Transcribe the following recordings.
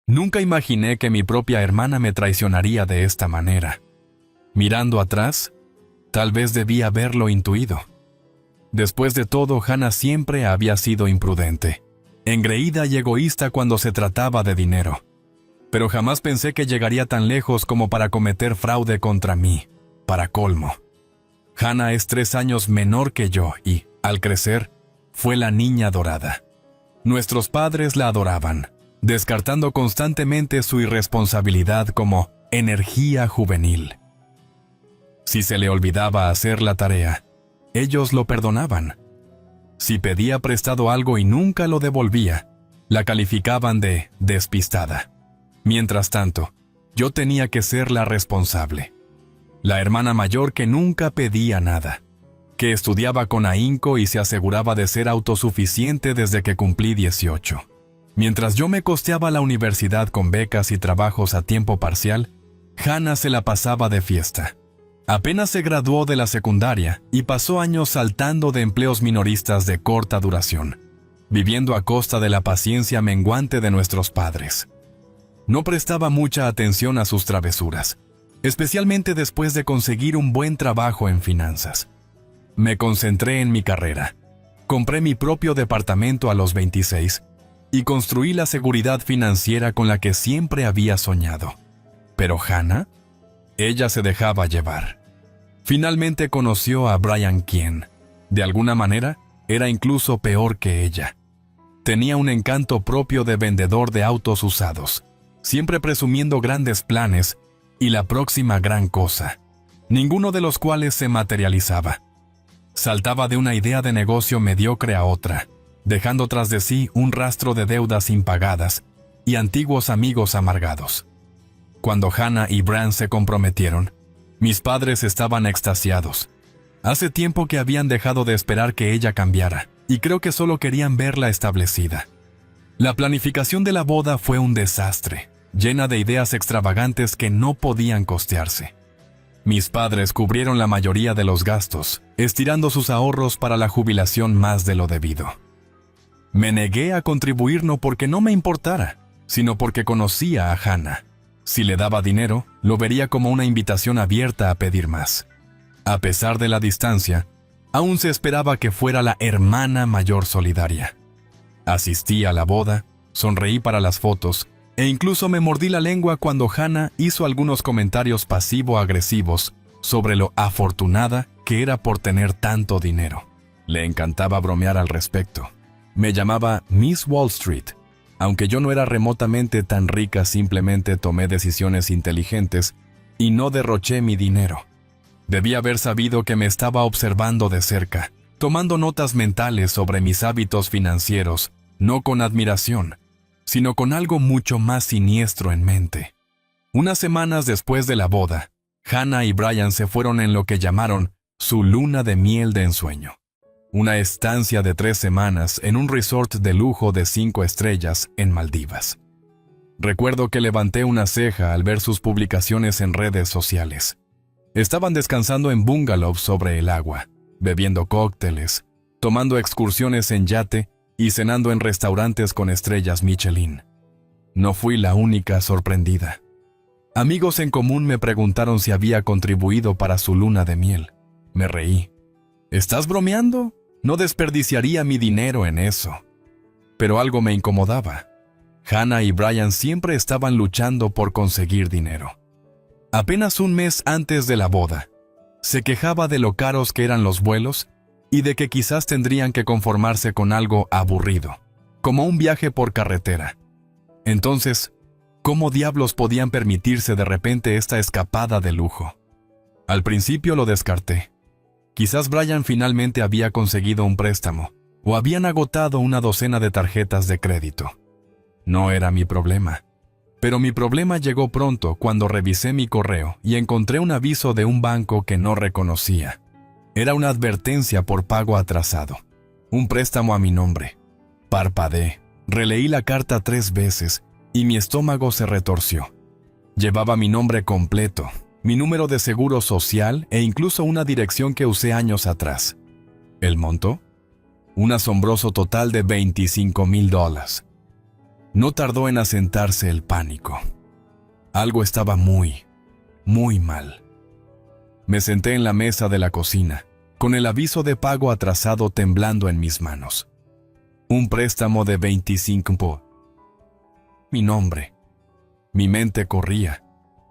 Nunca imaginé que mi propia hermana me traicionaría de esta manera. Mirando atrás, tal vez debía haberlo intuido. Después de todo, Hannah siempre había sido imprudente, engreída y egoísta cuando se trataba de dinero. Pero jamás pensé que llegaría tan lejos como para cometer fraude contra mí, para colmo. Hannah es 3 años menor que yo y, al crecer, fue la niña dorada. Nuestros padres la adoraban, descartando constantemente su irresponsabilidad como energía juvenil. Si se le olvidaba hacer la tarea, ellos lo perdonaban. Si pedía prestado algo y nunca lo devolvía, la calificaban de despistada. Mientras tanto, yo tenía que ser la responsable. La hermana mayor que nunca pedía nada, que estudiaba con ahínco y se aseguraba de ser autosuficiente desde que cumplí 18. Mientras yo me costeaba la universidad con becas y trabajos a tiempo parcial, Hannah se la pasaba de fiesta. Apenas se graduó de la secundaria y pasó años saltando de empleos minoristas de corta duración, viviendo a costa de la paciencia menguante de nuestros padres. No prestaba mucha atención a sus travesuras, especialmente después de conseguir un buen trabajo en finanzas. Me concentré en mi carrera, compré mi propio departamento a los 26 y construí la seguridad financiera con la que siempre había soñado. Pero Hannah, ella se dejaba llevar. Finalmente conoció a Brian, quien, de alguna manera, era incluso peor que ella. Tenía un encanto propio de vendedor de autos usados, siempre presumiendo grandes planes y la próxima gran cosa, ninguno de los cuales se materializaba. Saltaba de una idea de negocio mediocre a otra, dejando tras de sí un rastro de deudas impagadas y antiguos amigos amargados. Cuando Hannah y Brian se comprometieron, mis padres estaban extasiados. Hace tiempo que habían dejado de esperar que ella cambiara, y creo que solo querían verla establecida. La planificación de la boda fue un desastre, llena de ideas extravagantes que no podían costearse. Mis padres cubrieron la mayoría de los gastos, estirando sus ahorros para la jubilación más de lo debido. Me negué a contribuir no porque no me importara, sino porque conocía a Hannah. Si le daba dinero, lo vería como una invitación abierta a pedir más. A pesar de la distancia, aún se esperaba que fuera la hermana mayor solidaria. Asistí a la boda, sonreí para las fotos, e incluso me mordí la lengua cuando Hannah hizo algunos comentarios pasivo-agresivos sobre lo afortunada que era por tener tanto dinero. Le encantaba bromear al respecto. Me llamaba Miss Wall Street. Aunque yo no era remotamente tan rica, simplemente tomé decisiones inteligentes y no derroché mi dinero. Debía haber sabido que me estaba observando de cerca, tomando notas mentales sobre mis hábitos financieros, no con admiración, sino con algo mucho más siniestro en mente. Unas semanas después de la boda, Hannah y Brian se fueron en lo que llamaron su luna de miel de ensueño. Una estancia de 3 semanas en un resort de lujo de 5 estrellas en Maldivas. Recuerdo que levanté una ceja al ver sus publicaciones en redes sociales. Estaban descansando en bungalows sobre el agua, bebiendo cócteles, tomando excursiones en yate y cenando en restaurantes con estrellas Michelin. No fui la única sorprendida. Amigos en común me preguntaron si había contribuido para su luna de miel. Me reí. ¿Estás bromeando? No desperdiciaría mi dinero en eso. Pero algo me incomodaba. Hannah y Brian siempre estaban luchando por conseguir dinero. Apenas un mes antes de la boda, se quejaba de lo caros que eran los vuelos y de que quizás tendrían que conformarse con algo aburrido, como un viaje por carretera. Entonces, ¿cómo diablos podían permitirse de repente esta escapada de lujo? Al principio lo descarté. Quizás Brian finalmente había conseguido un préstamo, o habían agotado una docena de tarjetas de crédito. No era mi problema. Pero mi problema llegó pronto cuando revisé mi correo y encontré un aviso de un banco que no reconocía. Era una advertencia por pago atrasado. Un préstamo a mi nombre. Parpadeé, releí la carta 3 veces y mi estómago se retorció. Llevaba mi nombre completo, mi número de seguro social e incluso una dirección que usé años atrás. ¿El monto? Un asombroso total de $25,000. No tardó en asentarse el pánico. Algo estaba muy mal. Me senté en la mesa de la cocina, con el aviso de pago atrasado temblando en mis manos. Un préstamo de 25. Mi nombre. Mi mente corría,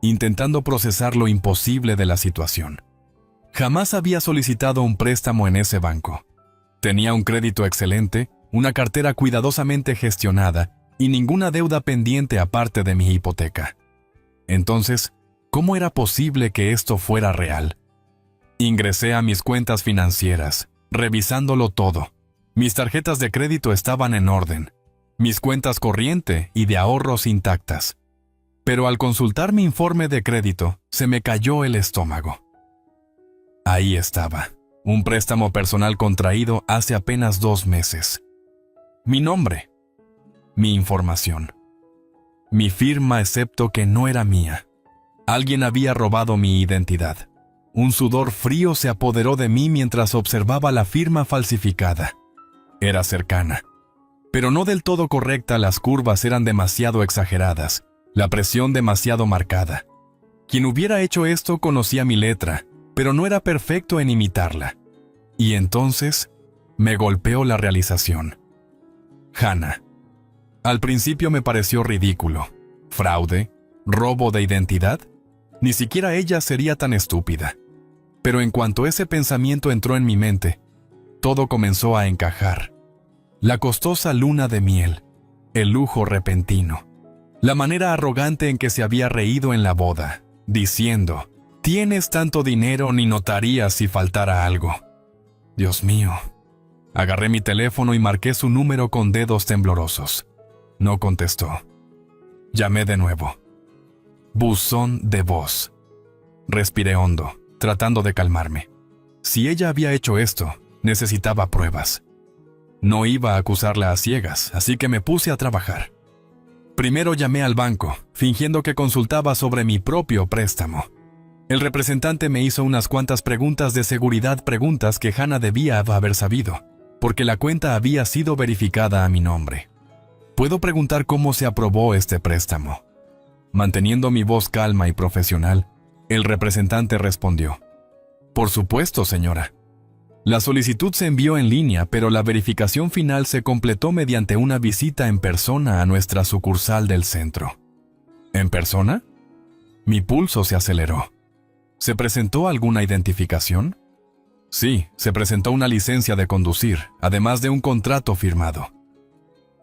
intentando procesar lo imposible de la situación. Jamás había solicitado un préstamo en ese banco. Tenía un crédito excelente, una cartera cuidadosamente gestionada y ninguna deuda pendiente aparte de mi hipoteca. Entonces, ¿cómo era posible que esto fuera real? Ingresé a mis cuentas financieras, revisándolo todo. Mis tarjetas de crédito estaban en orden, mis cuentas corriente y de ahorros intactas. Pero al consultar mi informe de crédito, se me cayó el estómago. Ahí estaba, un préstamo personal contraído hace apenas 2 meses. Mi nombre, mi información, mi firma excepto que no era mía. Alguien había robado mi identidad. Un sudor frío se apoderó de mí mientras observaba la firma falsificada. Era cercana, pero no del todo correcta. Las curvas eran demasiado exageradas, la presión demasiado marcada. Quien hubiera hecho esto conocía mi letra, pero no era perfecto en imitarla. Y entonces me golpeó la realización. Hannah. Al principio me pareció ridículo. ¿Fraude? ¿Robo de identidad? Ni siquiera ella sería tan estúpida. Pero en cuanto ese pensamiento entró en mi mente, todo comenzó a encajar. La costosa luna de miel, el lujo repentino, la manera arrogante en que se había reído en la boda, diciendo, «Tienes tanto dinero, ni notarías si faltara algo». Dios mío. Agarré mi teléfono y marqué su número con dedos temblorosos. No contestó. Llamé de nuevo. Buzón de voz. Respiré hondo, tratando de calmarme. Si ella había hecho esto, necesitaba pruebas. No iba a acusarla a ciegas, así que me puse a trabajar. Primero llamé al banco, fingiendo que consultaba sobre mi propio préstamo. El representante me hizo unas cuantas preguntas de seguridad, preguntas que Hannah debía haber sabido, porque la cuenta había sido verificada a mi nombre. ¿Puedo preguntar cómo se aprobó este préstamo? Manteniendo mi voz calma y profesional, el representante respondió, «Por supuesto, señora. La solicitud se envió en línea, pero la verificación final se completó mediante una visita en persona a nuestra sucursal del centro». ¿En persona? Mi pulso se aceleró. ¿Se presentó alguna identificación? Sí, se presentó una licencia de conducir, además de un contrato firmado.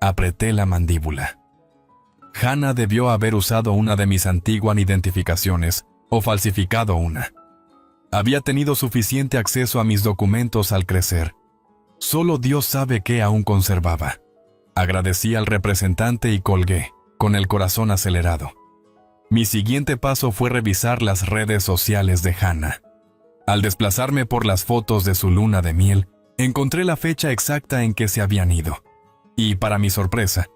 Apreté la mandíbula. Hannah debió haber usado una de mis antiguas identificaciones o falsificado una. Había tenido suficiente acceso a mis documentos al crecer. Solo Dios sabe qué aún conservaba. Agradecí al representante y colgué, con el corazón acelerado. Mi siguiente paso fue revisar las redes sociales de Hannah. Al desplazarme por las fotos de su luna de miel, encontré la fecha exacta en que se habían ido. Y, para mi sorpresa,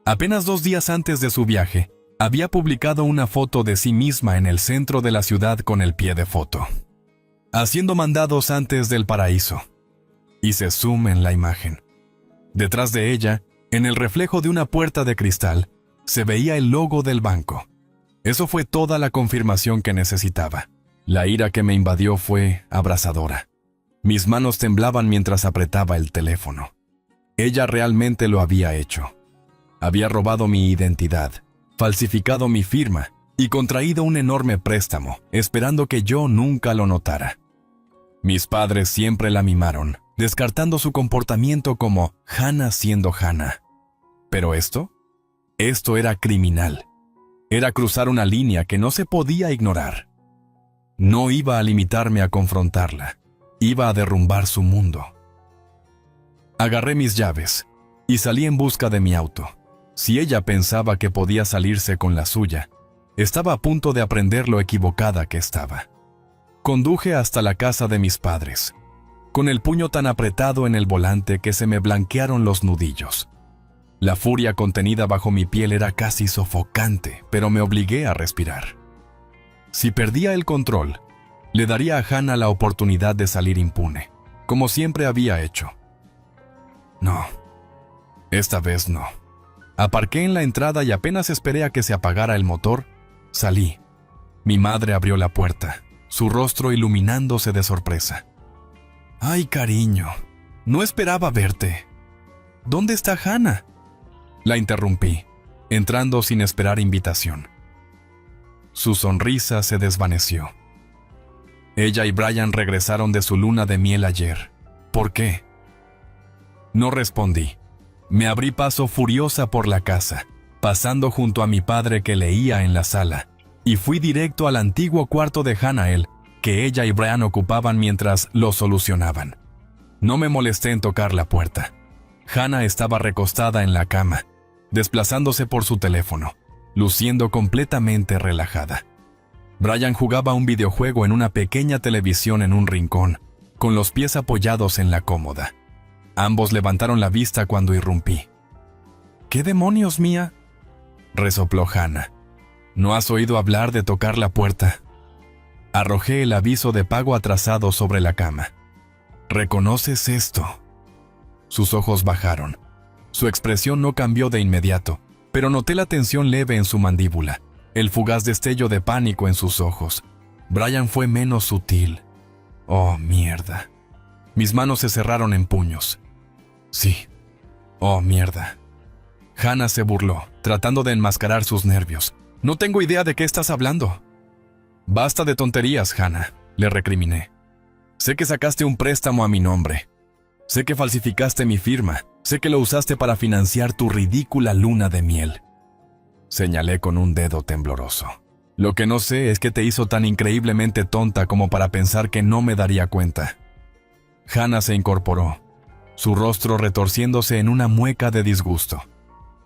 apenas 2 días antes de su viaje, había publicado una foto de sí misma en el centro de la ciudad con el pie de foto. Haciendo mandados antes del paraíso. Hice zoom en la imagen. Detrás de ella, en el reflejo de una puerta de cristal, se veía el logo del banco. Eso fue toda la confirmación que necesitaba. La ira que me invadió fue abrasadora. Mis manos temblaban mientras apretaba el teléfono. Ella realmente lo había hecho. Había robado mi identidad, falsificado mi firma y contraído un enorme préstamo, esperando que yo nunca lo notara. Mis padres siempre la mimaron, descartando su comportamiento como Hannah siendo Hannah. Pero esto era criminal. Era cruzar una línea que no se podía ignorar. No iba a limitarme a confrontarla, iba a derrumbar su mundo. Agarré mis llaves y salí en busca de mi auto. Si ella pensaba que podía salirse con la suya, estaba a punto de aprender lo equivocada que estaba. Conduje hasta la casa de mis padres, con el puño tan apretado en el volante que se me blanquearon los nudillos. La furia contenida bajo mi piel era casi sofocante, pero me obligué a respirar. Si perdía el control, le daría a Hannah la oportunidad de salir impune, como siempre había hecho. No, esta vez no. Aparqué en la entrada y apenas esperé a que se apagara el motor, salí. Mi madre abrió la puerta, su rostro iluminándose de sorpresa. «Ay, cariño, no esperaba verte. ¿Dónde está Hannah?», la interrumpí, entrando sin esperar invitación. Su sonrisa se desvaneció. Ella y Brian regresaron de su luna de miel ayer. ¿Por qué? No respondí. Me abrí paso furiosa por la casa, pasando junto a mi padre que leía en la sala, y fui directo al antiguo cuarto de Hannah, que ella y Brian ocupaban mientras lo solucionaban. No me molesté en tocar la puerta. Hannah estaba recostada en la cama, desplazándose por su teléfono, luciendo completamente relajada. Brian jugaba un videojuego en una pequeña televisión en un rincón, con los pies apoyados en la cómoda. Ambos levantaron la vista cuando irrumpí. «¿Qué demonios, Mía?», resopló Hannah. «¿No has oído hablar de tocar la puerta?». Arrojé el aviso de pago atrasado sobre la cama. «¿Reconoces esto?». Sus ojos bajaron. Su expresión no cambió de inmediato, pero noté la tensión leve en su mandíbula, el fugaz destello de pánico en sus ojos. Brian fue menos sutil. «Oh, mierda». Mis manos se cerraron en puños. «Sí. Oh, mierda». Hannah se burló, tratando de enmascarar sus nervios. «No tengo idea de qué estás hablando». «Basta de tonterías, Hannah», le recriminé. «Sé que sacaste un préstamo a mi nombre. Sé que falsificaste mi firma. Sé que lo usaste para financiar tu ridícula luna de miel». Señalé con un dedo tembloroso. «Lo que no sé es qué te hizo tan increíblemente tonta como para pensar que no me daría cuenta». Hannah se incorporó, su rostro retorciéndose en una mueca de disgusto.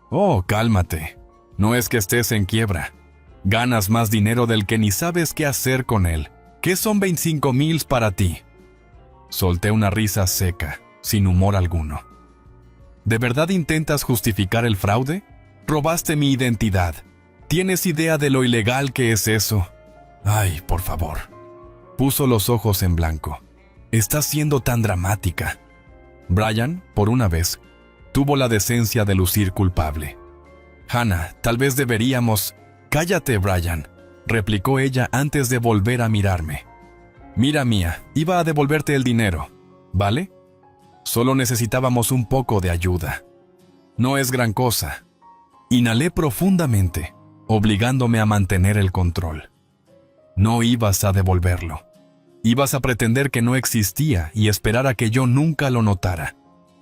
«Oh, cálmate. No es que estés en quiebra. Ganas más dinero del que ni sabes qué hacer con él. ¿Qué son 25,000 para ti?». Solté una risa seca, sin humor alguno. «¿De verdad intentas justificar el fraude? Robaste mi identidad. ¿Tienes idea de lo ilegal que es eso?». «Ay, por favor». Puso los ojos en blanco. «Estás siendo tan dramática». Brian, por una vez, tuvo la decencia de lucir culpable. «Hannah, tal vez deberíamos...». «Cállate, Brian», replicó ella antes de volver a mirarme. «Mira, Mía, iba a devolverte el dinero, ¿vale? Solo necesitábamos un poco de ayuda. No es gran cosa». Inhalé profundamente, obligándome a mantener el control. «No ibas a devolverlo. Ibas a pretender que no existía y esperar a que yo nunca lo notara.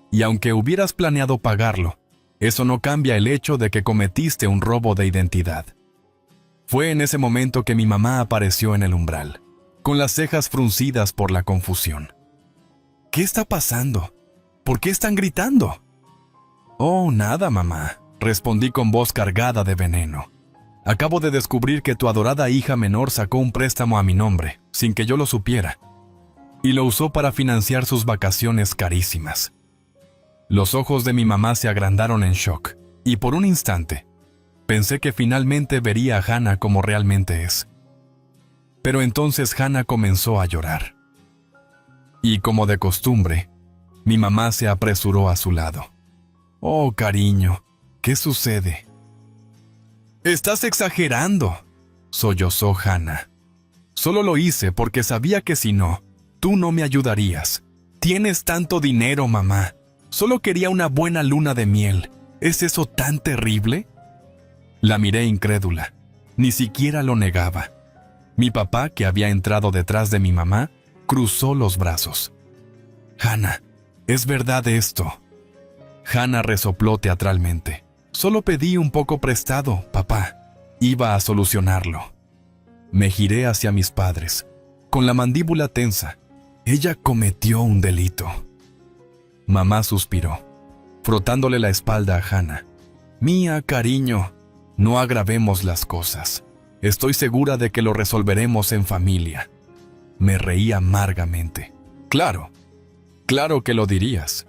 Y aunque hubieras planeado pagarlo, eso no cambia el hecho de que cometiste un robo de identidad». Fue en ese momento que mi mamá apareció en el umbral, con las cejas fruncidas por la confusión. «¿Qué está pasando? ¿Por qué están gritando?». «Oh, nada, mamá», respondí con voz cargada de veneno. «Acabo de descubrir que tu adorada hija menor sacó un préstamo a mi nombre, sin que yo lo supiera, y lo usó para financiar sus vacaciones carísimas». Los ojos de mi mamá se agrandaron en shock, y por un instante, pensé que finalmente vería a Hannah como realmente es. Pero entonces Hannah comenzó a llorar. Y como de costumbre, mi mamá se apresuró a su lado. «Oh, cariño, ¿qué sucede?». «Estás exagerando», sollozó Hannah. «Solo lo hice porque sabía que si no, tú no me ayudarías. Tienes tanto dinero, mamá. Solo quería una buena luna de miel. ¿Es eso tan terrible?». La miré incrédula. Ni siquiera lo negaba. Mi papá, que había entrado detrás de mi mamá, cruzó los brazos. «Hannah, ¿es verdad esto?». Hannah resopló teatralmente. «Solo pedí un poco prestado, papá. Iba a solucionarlo». Me giré hacia mis padres, con la mandíbula tensa. Ella cometió un delito. Mamá suspiró, frotándole la espalda a Hannah. «Mía, cariño, no agravemos las cosas. Estoy segura de que lo resolveremos en familia». Me reí amargamente. «Claro, claro que lo dirías.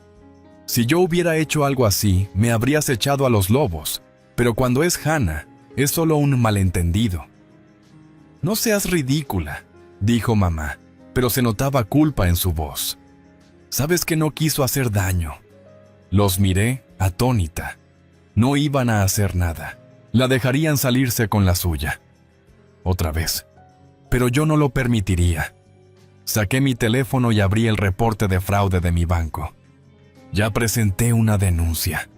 Si yo hubiera hecho algo así, me habrías echado a los lobos, pero cuando es Hannah, es solo un malentendido». «No seas ridícula», dijo mamá, pero se notaba culpa en su voz. «Sabes que no quiso hacer daño». Los miré, atónita. No iban a hacer nada. La dejarían salirse con la suya. Otra vez. Pero yo no lo permitiría. Saqué mi teléfono y abrí el reporte de fraude de mi banco. Ya presenté una denuncia.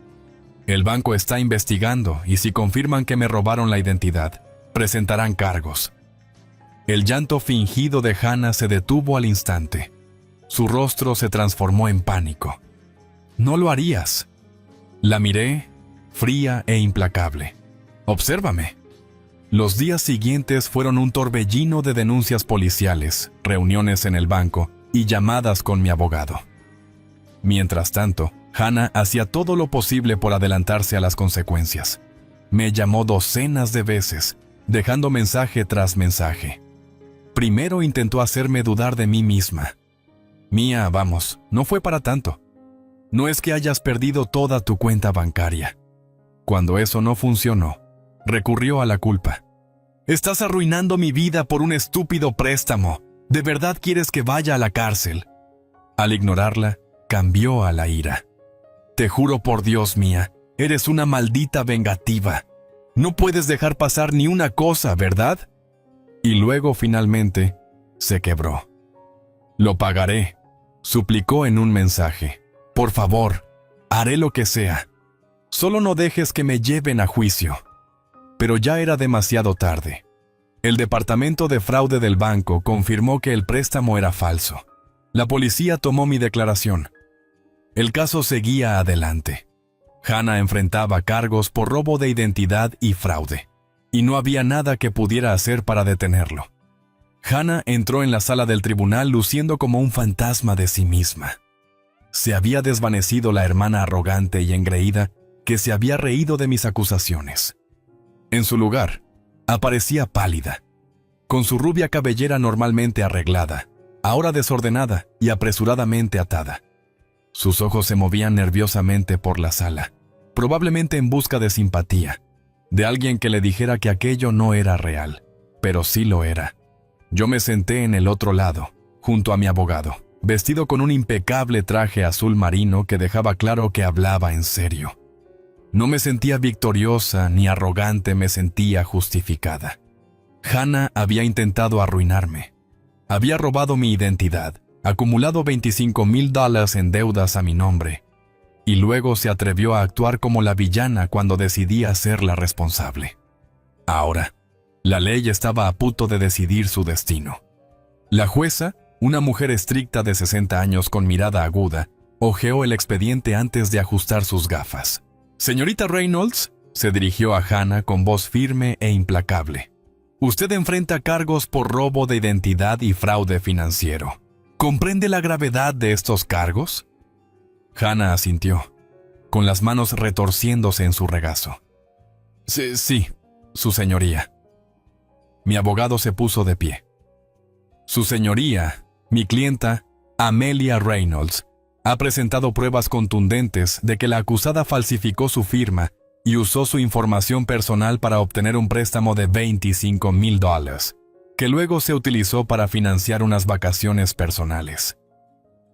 El banco está investigando y si confirman que me robaron la identidad, presentarán cargos. El llanto fingido de Hannah se detuvo al instante. Su rostro se transformó en pánico. No lo harías. La miré, fría e implacable. Obsérvame. Los días siguientes fueron un torbellino de denuncias policiales, reuniones en el banco y llamadas con mi abogado. Mientras tanto, Hannah hacía todo lo posible por adelantarse a las consecuencias. Me llamó docenas de veces, dejando mensaje tras mensaje. Primero intentó hacerme dudar de mí misma. Mía, vamos, no fue para tanto. No es que hayas perdido toda tu cuenta bancaria. Cuando eso no funcionó, recurrió a la culpa. Estás arruinando mi vida por un estúpido préstamo. ¿De verdad quieres que vaya a la cárcel? Al ignorarla, cambió a la ira. Te juro por Dios, Mía, eres una maldita vengativa. No puedes dejar pasar ni una cosa, ¿verdad? Y luego, finalmente, se quebró. Lo pagaré, suplicó en un mensaje. Por favor, haré lo que sea. Solo no dejes que me lleven a juicio. Pero ya era demasiado tarde. El departamento de fraude del banco confirmó que el préstamo era falso. La policía tomó mi declaración. El caso seguía adelante. Hannah enfrentaba cargos por robo de identidad y fraude, y no había nada que pudiera hacer para detenerlo. Hannah entró en la sala del tribunal luciendo como un fantasma de sí misma. Se había desvanecido la hermana arrogante y engreída que se había reído de mis acusaciones. En su lugar, aparecía pálida, con su rubia cabellera normalmente arreglada, ahora desordenada y apresuradamente atada. Sus ojos se movían nerviosamente por la sala, probablemente en busca de simpatía, de alguien que le dijera que aquello no era real, pero sí lo era. Yo me senté en el otro lado, junto a mi abogado, vestido con un impecable traje azul marino que dejaba claro que hablaba en serio. No me sentía victoriosa ni arrogante, me sentía justificada. Hannah había intentado arruinarme. Había robado mi identidad, acumulado $25,000 en deudas a mi nombre, y luego se atrevió a actuar como la villana cuando decidía ser la responsable. Ahora, la ley estaba a punto de decidir su destino. La jueza, una mujer estricta de 60 años con mirada aguda, hojeó el expediente antes de ajustar sus gafas. «Señorita Reynolds», se dirigió a Hannah con voz firme e implacable. «Usted enfrenta cargos por robo de identidad y fraude financiero. ¿Comprende la gravedad de estos cargos?» Hannah asintió, con las manos retorciéndose en su regazo. Sí, su señoría». Mi abogado se puso de pie. «Su señoría, mi clienta, Amelia Reynolds, ha presentado pruebas contundentes de que la acusada falsificó su firma y usó su información personal para obtener un préstamo de $25,000, que luego se utilizó para financiar unas vacaciones personales».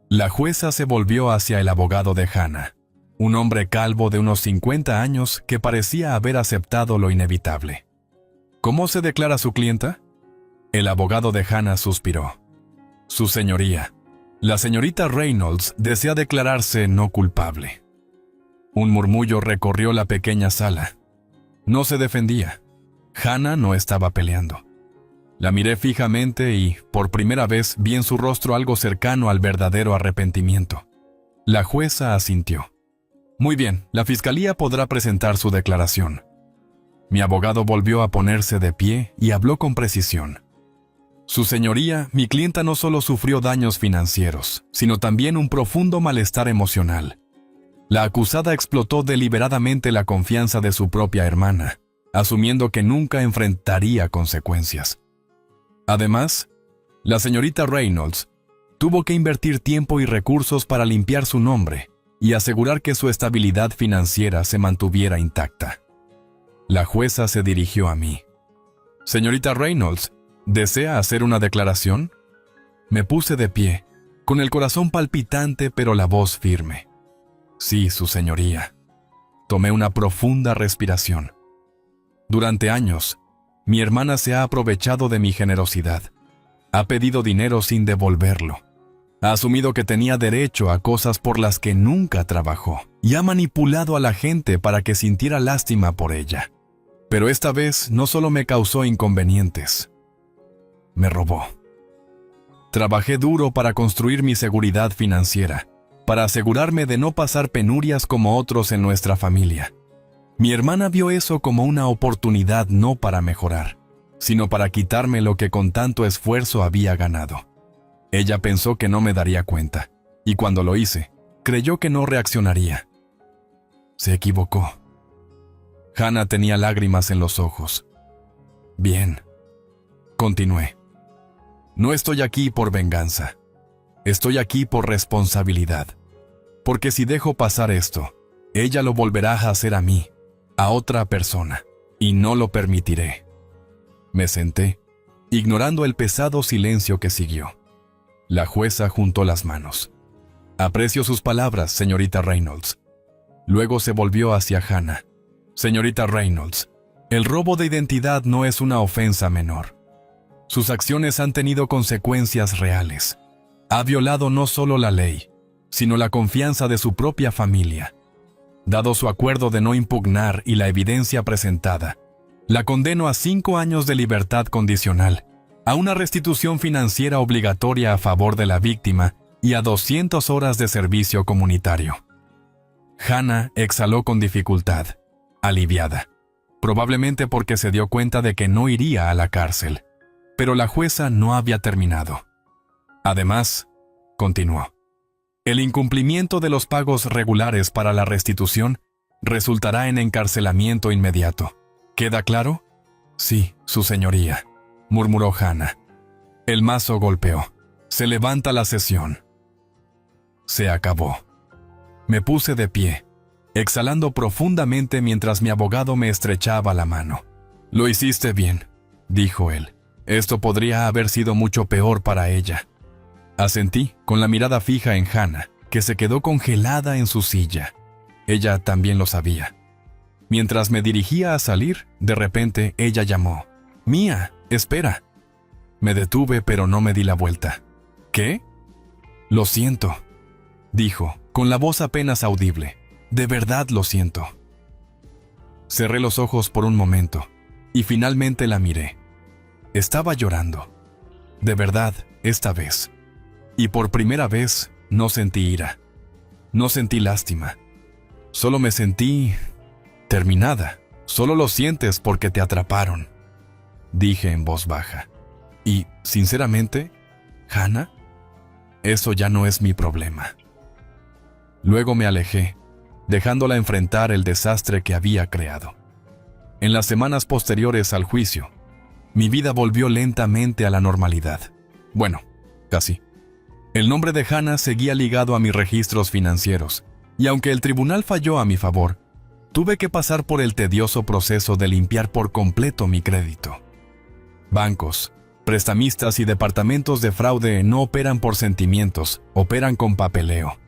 La jueza se volvió hacia el abogado de Hannah, un hombre calvo de unos 50 años que parecía haber aceptado lo inevitable. «¿Cómo se declara su clienta?» El abogado de Hannah suspiró. «Su señoría, la señorita Reynolds desea declararse no culpable». Un murmullo recorrió la pequeña sala. No se defendía. Hannah no estaba peleando. La miré fijamente y, por primera vez, vi en su rostro algo cercano al verdadero arrepentimiento. La jueza asintió. «Muy bien, la fiscalía podrá presentar su declaración». Mi abogado volvió a ponerse de pie y habló con precisión. «Su señoría, mi clienta no solo sufrió daños financieros, sino también un profundo malestar emocional. La acusada explotó deliberadamente la confianza de su propia hermana, asumiendo que nunca enfrentaría consecuencias. Además, la señorita Reynolds tuvo que invertir tiempo y recursos para limpiar su nombre y asegurar que su estabilidad financiera se mantuviera intacta». La jueza se dirigió a mí. «Señorita Reynolds, ¿desea hacer una declaración?» Me puse de pie, con el corazón palpitante pero la voz firme. «Sí, su señoría». Tomé una profunda respiración. Durante años, mi hermana se ha aprovechado de mi generosidad. Ha pedido dinero sin devolverlo. Ha asumido que tenía derecho a cosas por las que nunca trabajó y ha manipulado a la gente para que sintiera lástima por ella. Pero esta vez no solo me causó inconvenientes, me robó. Trabajé duro para construir mi seguridad financiera, para asegurarme de no pasar penurias como otros en nuestra familia. Mi hermana vio eso como una oportunidad no para mejorar, sino para quitarme lo que con tanto esfuerzo había ganado. Ella pensó que no me daría cuenta, y cuando lo hice, creyó que no reaccionaría. Se equivocó. Hannah tenía lágrimas en los ojos. Bien, continué. No estoy aquí por venganza. Estoy aquí por responsabilidad. Porque si dejo pasar esto, ella lo volverá a hacer a mí, a otra persona, y no lo permitiré. Me senté, ignorando el pesado silencio que siguió. La jueza juntó las manos. Aprecio sus palabras, señorita Reynolds. Luego se volvió hacia Hannah. Señorita Reynolds, el robo de identidad no es una ofensa menor. Sus acciones han tenido consecuencias reales. Ha violado no solo la ley, sino la confianza de su propia familia. Dado su acuerdo de no impugnar y la evidencia presentada, la condeno a 5 años de libertad condicional, a una restitución financiera obligatoria a favor de la víctima y a 200 horas de servicio comunitario. Hannah exhaló con dificultad, aliviada, probablemente porque se dio cuenta de que no iría a la cárcel. Pero la jueza no había terminado. Además, continuó, el incumplimiento de los pagos regulares para la restitución resultará en encarcelamiento inmediato. ¿Queda claro? Sí, su señoría, murmuró Hannah. El mazo golpeó. Se levanta la sesión. Se acabó. Me puse de pie, exhalando profundamente mientras mi abogado me estrechaba la mano. Lo hiciste bien, dijo él. Esto podría haber sido mucho peor para ella. Asentí, con la mirada fija en Hannah, que se quedó congelada en su silla. Ella también lo sabía. Mientras me dirigía a salir, de repente ella llamó. «Mía, espera». Me detuve, pero no me di la vuelta. «¿Qué?» «Lo siento», dijo, con la voz apenas audible. «De verdad lo siento». Cerré los ojos por un momento, y finalmente la miré. Estaba llorando. De verdad, esta vez. Y por primera vez, no sentí ira. No sentí lástima. Solo me sentí terminada. Solo lo sientes porque te atraparon, dije en voz baja. Y, sinceramente, Hannah, eso ya no es mi problema. Luego me alejé, dejándola enfrentar el desastre que había creado. En las semanas posteriores al juicio, mi vida volvió lentamente a la normalidad. Bueno, casi. El nombre de Hannah seguía ligado a mis registros financieros, y aunque el tribunal falló a mi favor, tuve que pasar por el tedioso proceso de limpiar por completo mi crédito. Bancos, prestamistas y departamentos de fraude no operan por sentimientos, operan con papeleo.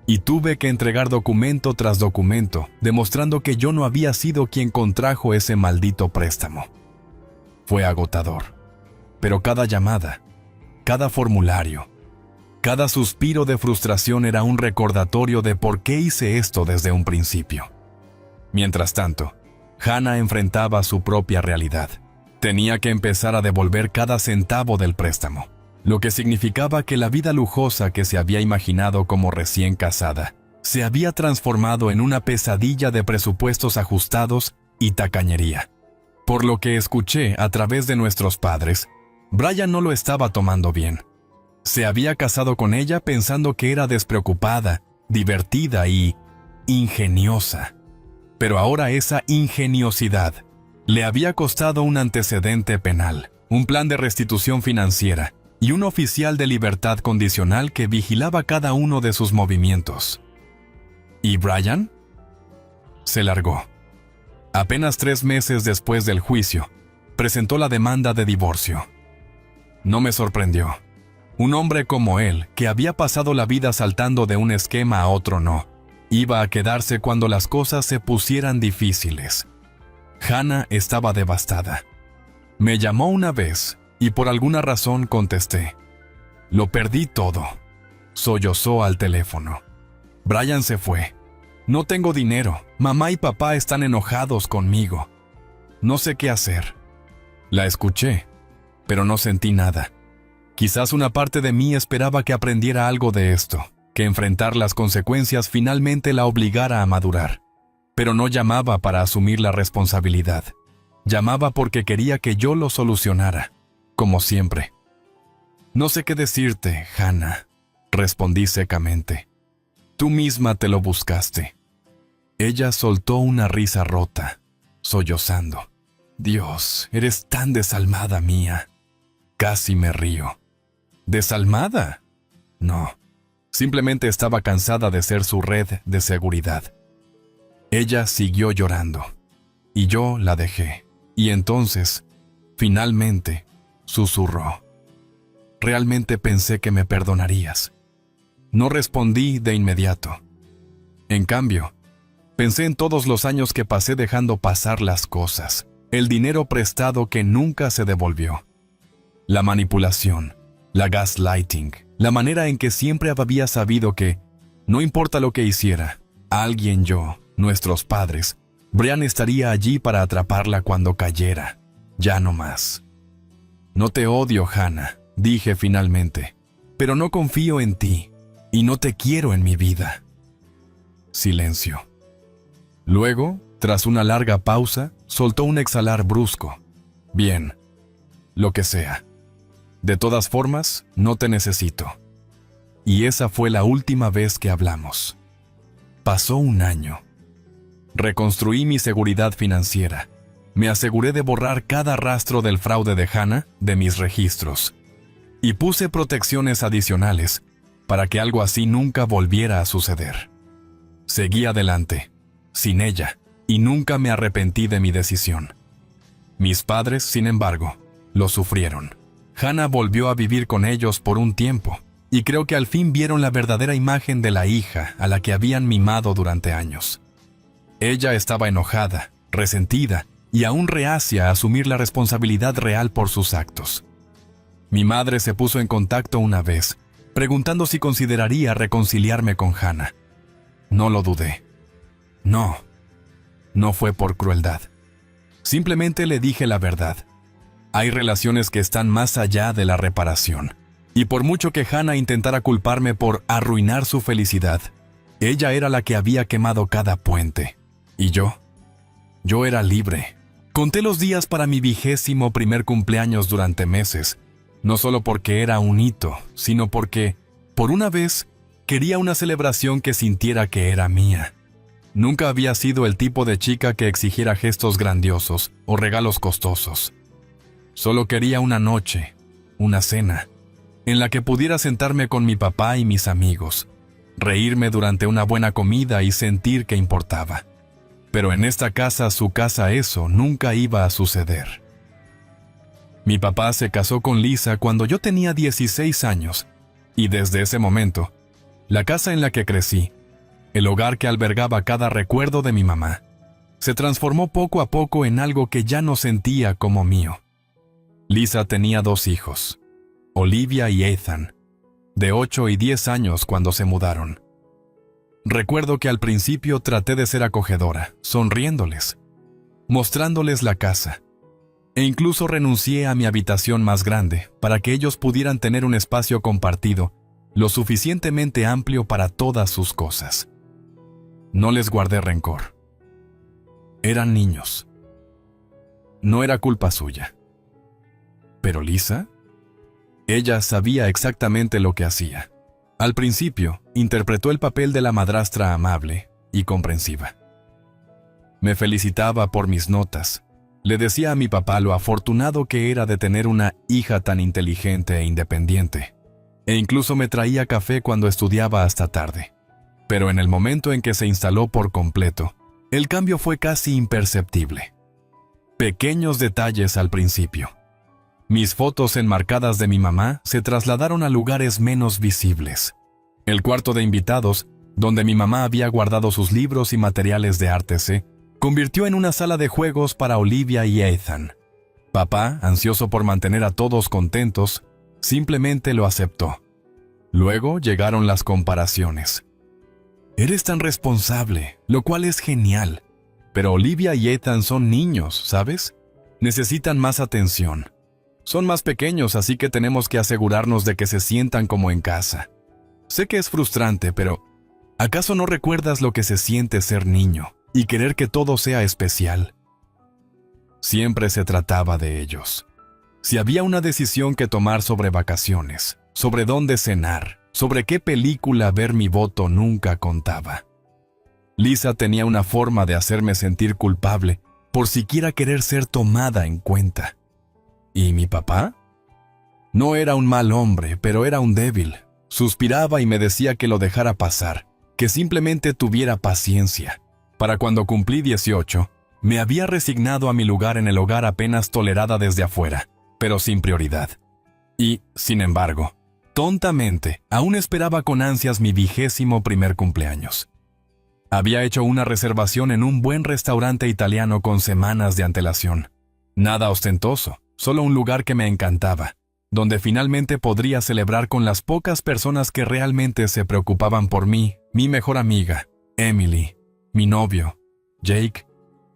Y tuve que entregar documento tras documento, demostrando que yo no había sido quien contrajo ese maldito préstamo. Fue agotador, pero cada llamada, cada formulario, cada suspiro de frustración era un recordatorio de por qué hice esto desde un principio. Mientras tanto, Hannah enfrentaba su propia realidad. Tenía que empezar a devolver cada centavo del préstamo, lo que significaba que la vida lujosa que se había imaginado como recién casada se había transformado en una pesadilla de presupuestos ajustados y tacañería. Por lo que escuché a través de nuestros padres, Brian no lo estaba tomando bien. Se había casado con ella pensando que era despreocupada, divertida y ingeniosa. Pero ahora esa ingeniosidad le había costado un antecedente penal, un plan de restitución financiera y un oficial de libertad condicional que vigilaba cada uno de sus movimientos. ¿Y Brian? Se largó. Apenas 3 meses después del juicio, presentó la demanda de divorcio. No me sorprendió. Un hombre como él, que había pasado la vida saltando de un esquema a otro, no. Iba a quedarse cuando las cosas se pusieran difíciles. Hannah estaba devastada. Me llamó una vez y por alguna razón contesté. Lo perdí todo. Sollozó al teléfono. Brian se fue. No tengo dinero. Mamá y papá están enojados conmigo. No sé qué hacer. La escuché, pero no sentí nada. Quizás una parte de mí esperaba que aprendiera algo de esto, que enfrentar las consecuencias finalmente la obligara a madurar. Pero no llamaba para asumir la responsabilidad. Llamaba porque quería que yo lo solucionara, como siempre. No sé qué decirte, Hannah, respondí secamente. Tú misma te lo buscaste. Ella soltó una risa rota, sollozando. Dios, eres tan desalmada mía. Casi me río. ¿Desalmada? No. Simplemente estaba cansada de ser su red de seguridad. Ella siguió llorando, y yo la dejé. Y entonces, finalmente, susurró. Realmente pensé que me perdonarías. No respondí de inmediato. En cambio, pensé en todos los años que pasé dejando pasar las cosas, el dinero prestado que nunca se devolvió, la manipulación, la gaslighting, la manera en que siempre había sabido que, no importa lo que hiciera, alguien, yo, nuestros padres, Brian estaría allí para atraparla cuando cayera. Ya no más. No te odio, Hannah, dije finalmente, pero no confío en ti y no te quiero en mi vida. Silencio. Luego, tras una larga pausa, soltó un exhalar brusco. Bien, lo que sea. De todas formas, no te necesito. Y esa fue la última vez que hablamos. Pasó un año. Reconstruí mi seguridad financiera. Me aseguré de borrar cada rastro del fraude de Hannah de mis registros. Y puse protecciones adicionales para que algo así nunca volviera a suceder. Seguí adelante, sin ella, y nunca me arrepentí de mi decisión. Mis padres, sin embargo, lo sufrieron. Hannah volvió a vivir con ellos por un tiempo, y creo que al fin vieron la verdadera imagen de la hija a la que habían mimado durante años. Ella estaba enojada, resentida, y aún reacia a asumir la responsabilidad real por sus actos. Mi madre se puso en contacto una vez, preguntando si consideraría reconciliarme con Hannah. No lo dudé. No fue por crueldad. Simplemente le dije la verdad. Hay relaciones que están más allá de la reparación. Y por mucho que Hannah intentara culparme por arruinar su felicidad, ella era la que había quemado cada puente. ¿Y yo? Yo era libre. Conté los días para mi 21º cumpleaños durante meses, no solo porque era un hito, sino porque, por una vez, quería una celebración que sintiera que era mía. Nunca había sido el tipo de chica que exigiera gestos grandiosos o regalos costosos. Solo quería una noche, una cena, en la que pudiera sentarme con mi papá y mis amigos, reírme durante una buena comida y sentir que importaba. Pero en esta casa, su casa, eso nunca iba a suceder. Mi papá se casó con Lisa cuando yo tenía 16 años, y desde ese momento, la casa en la que crecí, el hogar que albergaba cada recuerdo de mi mamá, se transformó poco a poco en algo que ya no sentía como mío. Lisa tenía 2 hijos, Olivia y Ethan, de 8 y 10 años cuando se mudaron. Recuerdo que al principio traté de ser acogedora, sonriéndoles, mostrándoles la casa, e incluso renuncié a mi habitación más grande para que ellos pudieran tener un espacio compartido lo suficientemente amplio para todas sus cosas. No les guardé rencor. Eran niños. No era culpa suya. ¿Pero Lisa? Ella sabía exactamente lo que hacía. Al principio, interpretó el papel de la madrastra amable y comprensiva. Me felicitaba por mis notas. Le decía a mi papá lo afortunado que era de tener una hija tan inteligente e independiente. E incluso me traía café cuando estudiaba hasta tarde. Pero en el momento en que se instaló por completo, el cambio fue casi imperceptible. Pequeños detalles al principio. Mis fotos enmarcadas de mi mamá se trasladaron a lugares menos visibles. El cuarto de invitados donde mi mamá había guardado sus libros y materiales de arte, se convirtió en una sala de juegos para Olivia y Ethan. Papá, ansioso por mantener a todos contentos, simplemente lo aceptó. Luego llegaron las comparaciones. Eres tan responsable, lo cual es genial. Pero Olivia y Ethan son niños, ¿sabes? Necesitan más atención. Son más pequeños, así que tenemos que asegurarnos de que se sientan como en casa. Sé que es frustrante, pero ¿acaso no recuerdas lo que se siente ser niño y querer que todo sea especial? Siempre se trataba de ellos. Si había una decisión que tomar sobre vacaciones, sobre dónde cenar, sobre qué película ver, mi voto nunca contaba. Lisa tenía una forma de hacerme sentir culpable por siquiera querer ser tomada en cuenta. ¿Y mi papá? No era un mal hombre, pero era un débil. Suspiraba y me decía que lo dejara pasar, que simplemente tuviera paciencia. Para cuando cumplí 18, me había resignado a mi lugar en el hogar, apenas tolerada desde afuera, pero sin prioridad. Y, sin embargo, tontamente, aún esperaba con ansias mi 21º cumpleaños. Había hecho una reservación en un buen restaurante italiano con semanas de antelación. Nada ostentoso, solo un lugar que me encantaba, donde finalmente podría celebrar con las pocas personas que realmente se preocupaban por mí, mi mejor amiga, Emily, mi novio, Jake,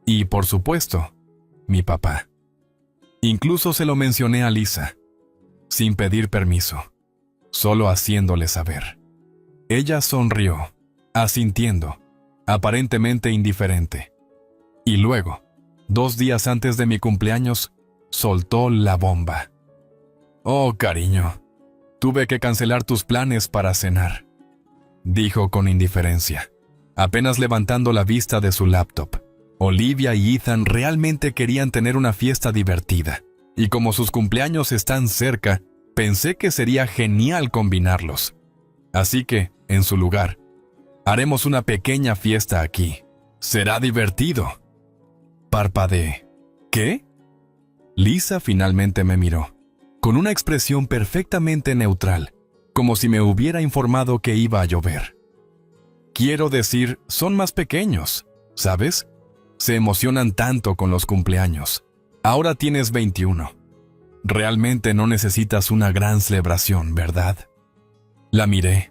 y, por supuesto, mi papá. Incluso se lo mencioné a Lisa, sin pedir permiso, solo haciéndole saber. Ella sonrió, asintiendo, aparentemente indiferente. Y luego, 2 días antes de mi cumpleaños, soltó la bomba. «Oh, cariño, tuve que cancelar tus planes para cenar», dijo con indiferencia, apenas levantando la vista de su laptop. Olivia y Ethan realmente querían tener una fiesta divertida, y como sus cumpleaños están cerca, pensé que sería genial combinarlos. Así que, en su lugar, haremos una pequeña fiesta aquí. Será divertido. Parpadeé. ¿Qué? Lisa finalmente me miró, con una expresión perfectamente neutral, como si me hubiera informado que iba a llover. Quiero decir, son más pequeños, ¿sabes? Se emocionan tanto con los cumpleaños. Ahora tienes 21. Realmente no necesitas una gran celebración, ¿verdad? La miré,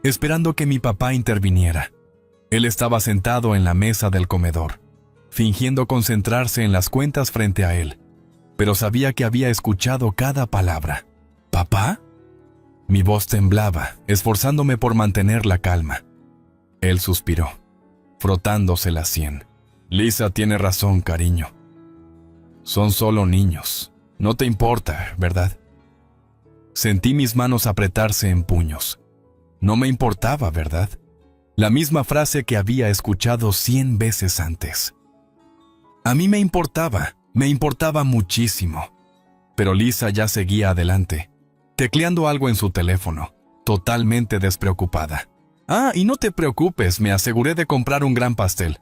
esperando que mi papá interviniera. Él estaba sentado en la mesa del comedor, fingiendo concentrarse en las cuentas frente a él, pero sabía que había escuchado cada palabra. ¿Papá? Mi voz temblaba, esforzándome por mantener la calma. Él suspiró, frotándose la sien. Lisa tiene razón, cariño. Son solo niños. No te importa, ¿verdad? Sentí mis manos apretarse en puños. No me importaba, ¿verdad? La misma frase que había escuchado 100 veces antes. A mí me importaba muchísimo. Pero Lisa ya seguía adelante, tecleando algo en su teléfono, totalmente despreocupada. Ah, y no te preocupes, me aseguré de comprar un gran pastel.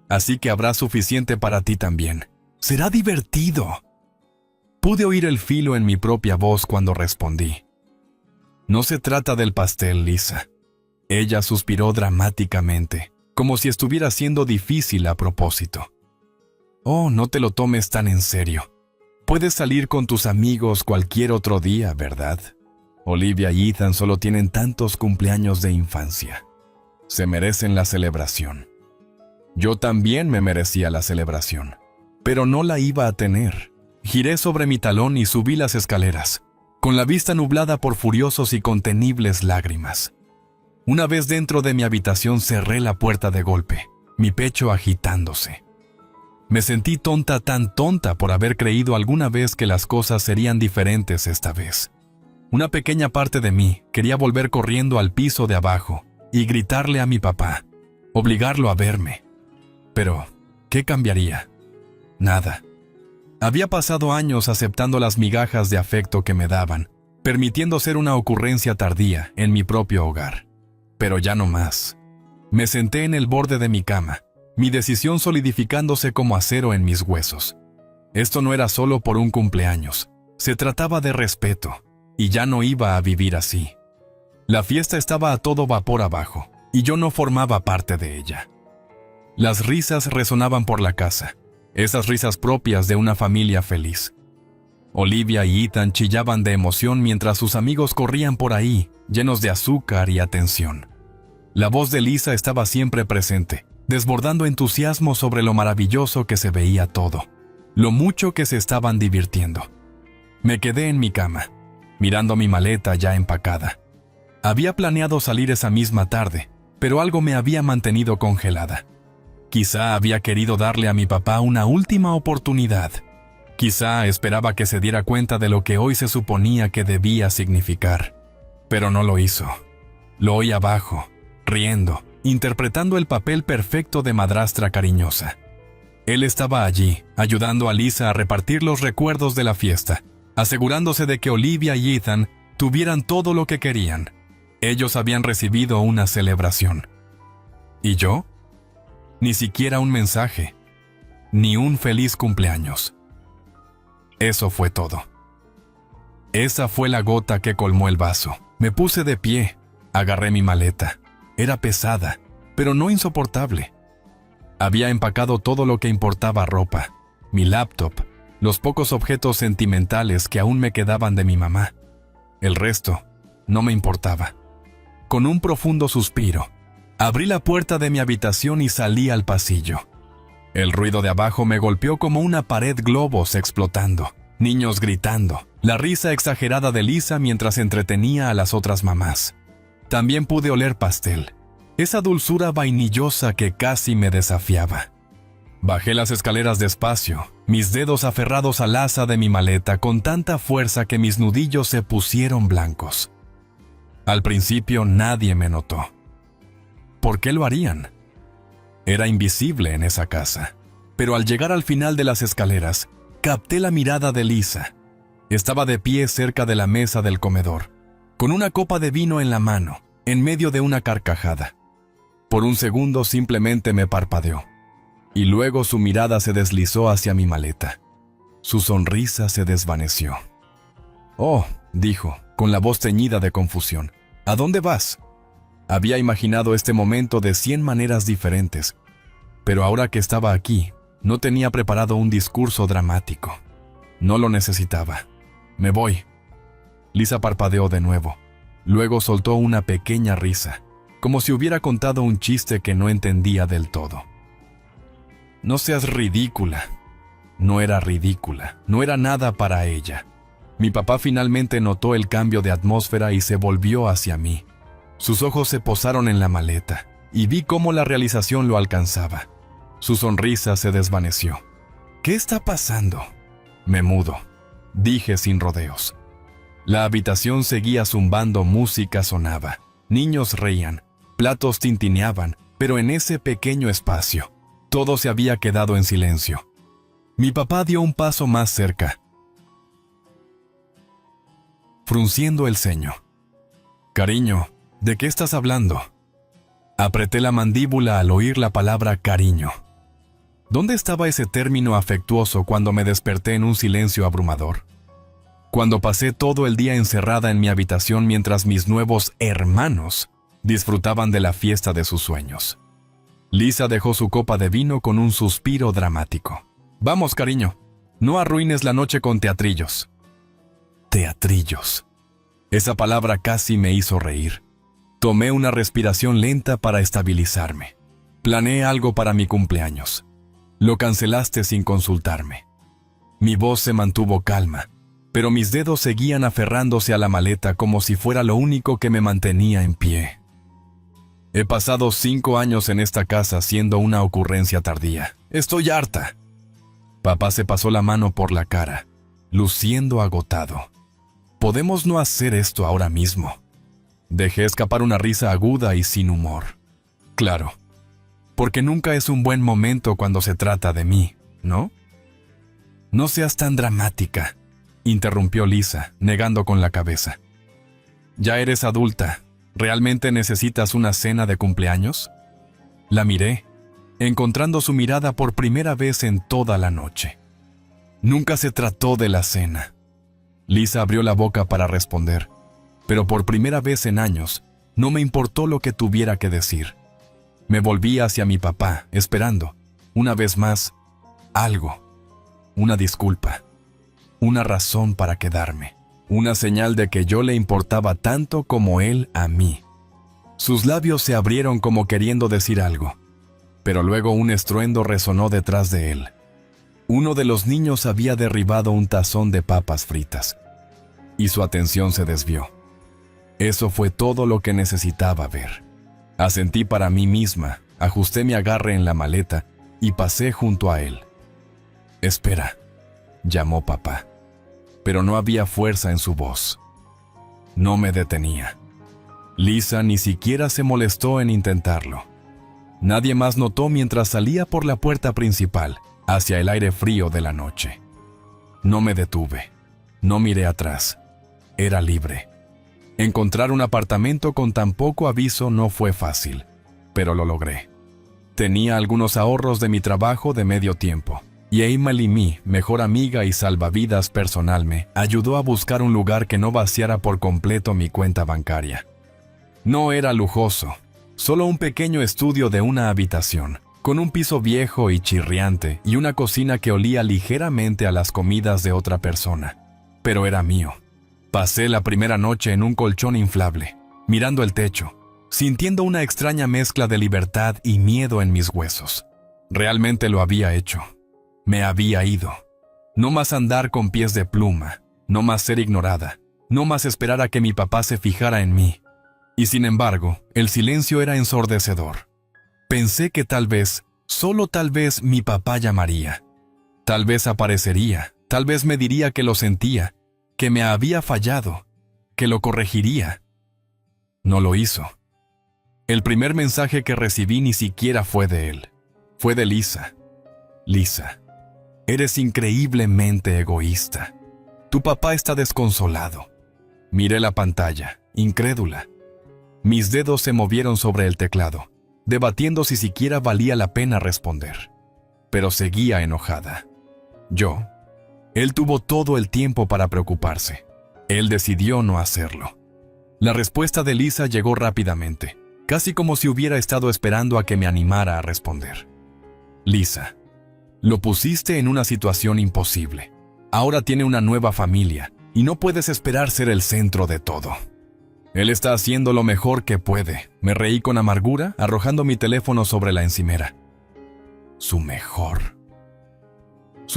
Así que habrá suficiente para ti también. Será divertido. Pude oír el filo en mi propia voz cuando respondí. No se trata del pastel, Lisa. Ella suspiró dramáticamente, como si estuviera siendo difícil a propósito. Oh, no te lo tomes tan en serio. Puedes salir con tus amigos cualquier otro día, ¿verdad? Olivia y Ethan solo tienen tantos cumpleaños de infancia. Se merecen la celebración. Yo también me merecía la celebración, pero no la iba a tener. Giré sobre mi talón y subí las escaleras, con la vista nublada por furiosos y contenibles lágrimas. Una vez dentro de mi habitación cerré la puerta de golpe, mi pecho agitándose. Me sentí tonta, tan tonta por haber creído alguna vez que las cosas serían diferentes esta vez. Una pequeña parte de mí quería volver corriendo al piso de abajo y gritarle a mi papá, obligarlo a verme. Pero, ¿qué cambiaría? Nada. Había pasado años aceptando las migajas de afecto que me daban, permitiendo ser una ocurrencia tardía en mi propio hogar. Pero ya no más. Me senté en el borde de mi cama, mi decisión solidificándose como acero en mis huesos. Esto no era solo por un cumpleaños, se trataba de respeto, y ya no iba a vivir así. La fiesta estaba a todo vapor abajo, y yo no formaba parte de ella. Las risas resonaban por la casa, esas risas propias de una familia feliz. Olivia y Ethan chillaban de emoción mientras sus amigos corrían por ahí, llenos de azúcar y atención. La voz de Lisa estaba siempre presente, desbordando entusiasmo sobre lo maravilloso que se veía todo, lo mucho que se estaban divirtiendo. Me quedé en mi cama, mirando mi maleta ya empacada. Había planeado salir esa misma tarde, pero algo me había mantenido congelada. Quizá había querido darle a mi papá una última oportunidad. Quizá esperaba que se diera cuenta de lo que hoy se suponía que debía significar. Pero no lo hizo. Lo oí abajo, riendo, interpretando el papel perfecto de madrastra cariñosa. Él estaba allí, ayudando a Lisa a repartir los recuerdos de la fiesta, asegurándose de que Olivia y Ethan tuvieran todo lo que querían. Ellos habían recibido una celebración. ¿Y yo? Ni siquiera un mensaje, ni un feliz cumpleaños. Eso fue todo. Esa fue la gota que colmó el vaso. Me puse de pie, agarré mi maleta. Era pesada, pero no insoportable. Había empacado todo lo que importaba: ropa, mi laptop, los pocos objetos sentimentales que aún me quedaban de mi mamá. El resto no me importaba. Con un profundo suspiro, abrí la puerta de mi habitación y salí al pasillo. El ruido de abajo me golpeó como una pared, globos explotando, niños gritando, la risa exagerada de Lisa mientras entretenía a las otras mamás. También pude oler pastel, esa dulzura vainillosa que casi me desafiaba. Bajé las escaleras despacio, mis dedos aferrados al asa de mi maleta con tanta fuerza que mis nudillos se pusieron blancos. Al principio nadie me notó. ¿Por qué lo harían? Era invisible en esa casa. Pero al llegar al final de las escaleras, capté la mirada de Lisa. Estaba de pie cerca de la mesa del comedor, con una copa de vino en la mano, en medio de una carcajada. Por un segundo simplemente me parpadeó, y luego su mirada se deslizó hacia mi maleta. Su sonrisa se desvaneció. «Oh», dijo, con la voz teñida de confusión, «¿a dónde vas?». Había imaginado este momento de 100 maneras diferentes, pero ahora que estaba aquí, no tenía preparado un discurso dramático. No lo necesitaba. «Me voy». Lisa parpadeó de nuevo. Luego soltó una pequeña risa, como si hubiera contado un chiste que no entendía del todo. «No seas ridícula». No era ridícula, no era nada para ella. Mi papá finalmente notó el cambio de atmósfera y se volvió hacia mí. Sus ojos se posaron en la maleta, y vi cómo la realización lo alcanzaba. Su sonrisa se desvaneció. «¿Qué está pasando?». «Me mudo», dije sin rodeos. La habitación seguía zumbando, música sonaba, niños reían, platos tintineaban, pero en ese pequeño espacio, todo se había quedado en silencio. Mi papá dio un paso más cerca, frunciendo el ceño. «Cariño, ¿de qué estás hablando?». Apreté la mandíbula al oír la palabra cariño. ¿Dónde estaba ese término afectuoso cuando me desperté en un silencio abrumador? Cuando pasé todo el día encerrada en mi habitación mientras mis nuevos hermanos disfrutaban de la fiesta de sus sueños. Lisa dejó su copa de vino con un suspiro dramático. «Vamos, cariño, no arruines la noche con teatrillos». Teatrillos. Esa palabra casi me hizo reír. Tomé una respiración lenta para estabilizarme. Planeé algo para mi cumpleaños. Lo cancelaste sin consultarme. Mi voz se mantuvo calma, pero mis dedos seguían aferrándose a la maleta como si fuera lo único que me mantenía en pie. He pasado 5 años en esta casa siendo una ocurrencia tardía. Estoy harta. Papá se pasó la mano por la cara, luciendo agotado. ¿Podemos no hacer esto ahora mismo? Dejé escapar una risa aguda y sin humor. Claro, porque nunca es un buen momento cuando se trata de mí, ¿no? No seas tan dramática, interrumpió Lisa, negando con la cabeza. Ya eres adulta. ¿Realmente necesitas una cena de cumpleaños? La miré, encontrando su mirada por primera vez en toda la noche. Nunca se trató de la cena. Lisa abrió la boca para responder, pero por primera vez en años, No me importó lo que tuviera que decir. Me volví hacia mi papá, esperando, una vez más, algo, una disculpa, una razón para quedarme, una señal de que yo le importaba tanto como él a mí. Sus labios se abrieron como queriendo decir algo, pero luego un estruendo resonó detrás de él. Uno de los niños había derribado un tazón de papas fritas, y su atención se desvió. Eso fue todo lo que necesitaba ver. Asentí para mí misma, ajusté mi agarre en la maleta y pasé junto a él. «Espera», llamó papá, pero no había fuerza en su voz. No me detenía. Lisa ni siquiera se molestó en intentarlo. Nadie más notó mientras salía por la puerta principal, hacia el aire frío de la noche. No me detuve. No miré atrás. Era libre. Encontrar un apartamento con tan poco aviso no fue fácil, pero lo logré. Tenía algunos ahorros de mi trabajo de medio tiempo, y Emily, mi mejor amiga y salvavidas personal, me ayudó a buscar un lugar que no vaciara por completo mi cuenta bancaria. No era lujoso, solo un pequeño estudio de una habitación, con un piso viejo y chirriante y una cocina que olía ligeramente a las comidas de otra persona. Pero era mío. Pasé la primera noche en un colchón inflable, mirando el techo, sintiendo una extraña mezcla de libertad y miedo en mis huesos. Realmente lo había hecho. Me había ido. No más andar con pies de pluma, no más ser ignorada, no más esperar a que mi papá se fijara en mí. Y sin embargo, el silencio era ensordecedor. Pensé que tal vez, solo tal vez, mi papá llamaría. Tal vez aparecería, tal vez me diría que lo sentía, que me había fallado, que lo corregiría. No lo hizo. El primer mensaje que recibí ni siquiera fue de él. Fue de Lisa. Lisa, eres increíblemente egoísta. Tu papá está desconsolado. Miré la pantalla, incrédula. Mis dedos se movieron sobre el teclado, debatiendo si siquiera valía la pena responder. Pero seguía enojada. Él tuvo todo el tiempo para preocuparse. Él decidió no hacerlo. La respuesta de Lisa llegó rápidamente, casi como si hubiera estado esperando a que me animara a responder. Lisa, lo pusiste en una situación imposible. Ahora tiene una nueva familia y no puedes esperar ser el centro de todo. Él está haciendo lo mejor que puede. Me reí con amargura, arrojando mi teléfono sobre la encimera. Su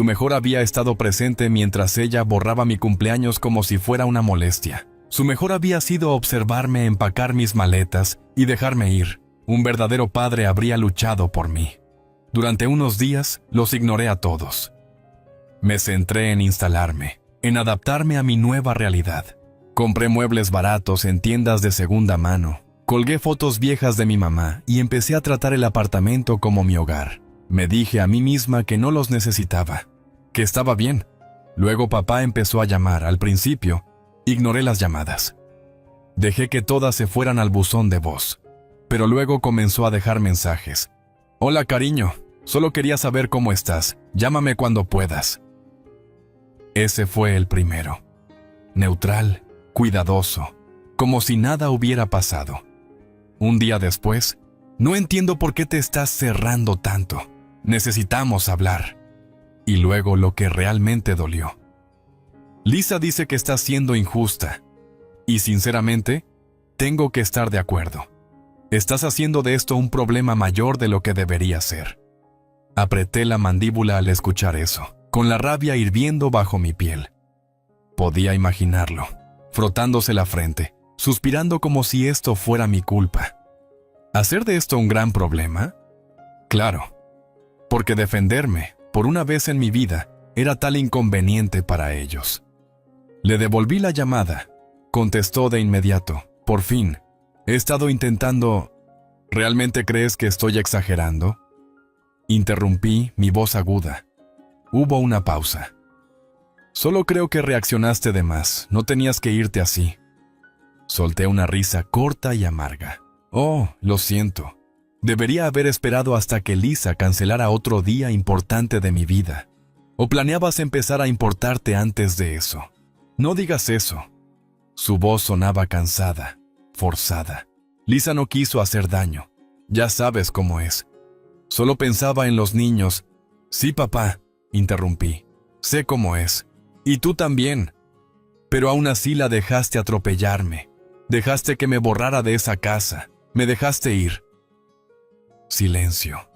mejor había estado presente mientras ella borraba mi cumpleaños como si fuera una molestia. Su mejor había sido observarme empacar mis maletas y dejarme ir. Un verdadero padre habría luchado por mí. Durante unos días los ignoré a todos. Me centré en instalarme, en adaptarme a mi nueva realidad. Compré muebles baratos en tiendas de segunda mano. Colgué fotos viejas de mi mamá y empecé a tratar el apartamento como mi hogar. Me dije a mí misma que no los necesitaba, que estaba bien. Luego papá empezó a llamar. Al principio, ignoré las llamadas. Dejé que todas se fueran al buzón de voz, pero luego comenzó a dejar mensajes. «Hola, cariño, solo quería saber cómo estás. Llámame cuando puedas». Ese fue el primero. Neutral, cuidadoso, como si nada hubiera pasado. Un día después, «No entiendo por qué te estás cerrando tanto. Necesitamos hablar». Y luego lo que realmente dolió. Lisa dice que está siendo injusta. Y sinceramente, tengo que estar de acuerdo. Estás haciendo de esto un problema mayor de lo que debería ser. Apreté la mandíbula al escuchar eso, con la rabia hirviendo bajo mi piel. Podía imaginarlo, frotándose la frente, suspirando como si esto fuera mi culpa. ¿Hacer de esto un gran problema? Claro, porque defenderme, por una vez en mi vida, era tal inconveniente para ellos. Le devolví la llamada. Contestó de inmediato. Por fin. He estado intentando... ¿Realmente crees que estoy exagerando? Interrumpí, mi voz aguda. Hubo una pausa. Solo creo que reaccionaste de más. No tenías que irte así. Solté una risa corta y amarga. Oh, lo siento. Debería haber esperado hasta que Lisa cancelara otro día importante de mi vida. ¿O planeabas empezar a importarte antes de eso? No digas eso. Su voz sonaba cansada, forzada. Lisa no quiso hacer daño. Ya sabes cómo es. Solo pensaba en los niños. Sí, papá, interrumpí. Sé cómo es. Y tú también. Pero aún así la dejaste atropellarme. Dejaste que me borrara de esa casa. Me dejaste ir. Silencio.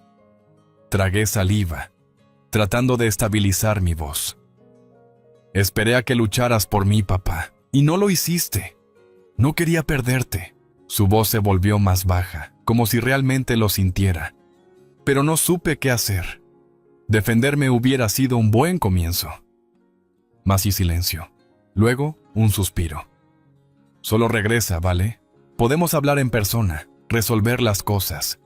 Tragué saliva, tratando de estabilizar mi voz. Esperé a que lucharas por mí, papá, y no lo hiciste. No quería perderte. Su voz se volvió más baja, como si realmente lo sintiera. Pero no supe qué hacer. Defenderme hubiera sido un buen comienzo. Más y silencio. Luego, un suspiro. Solo regresa, ¿vale? Podemos hablar en persona, resolver las cosas.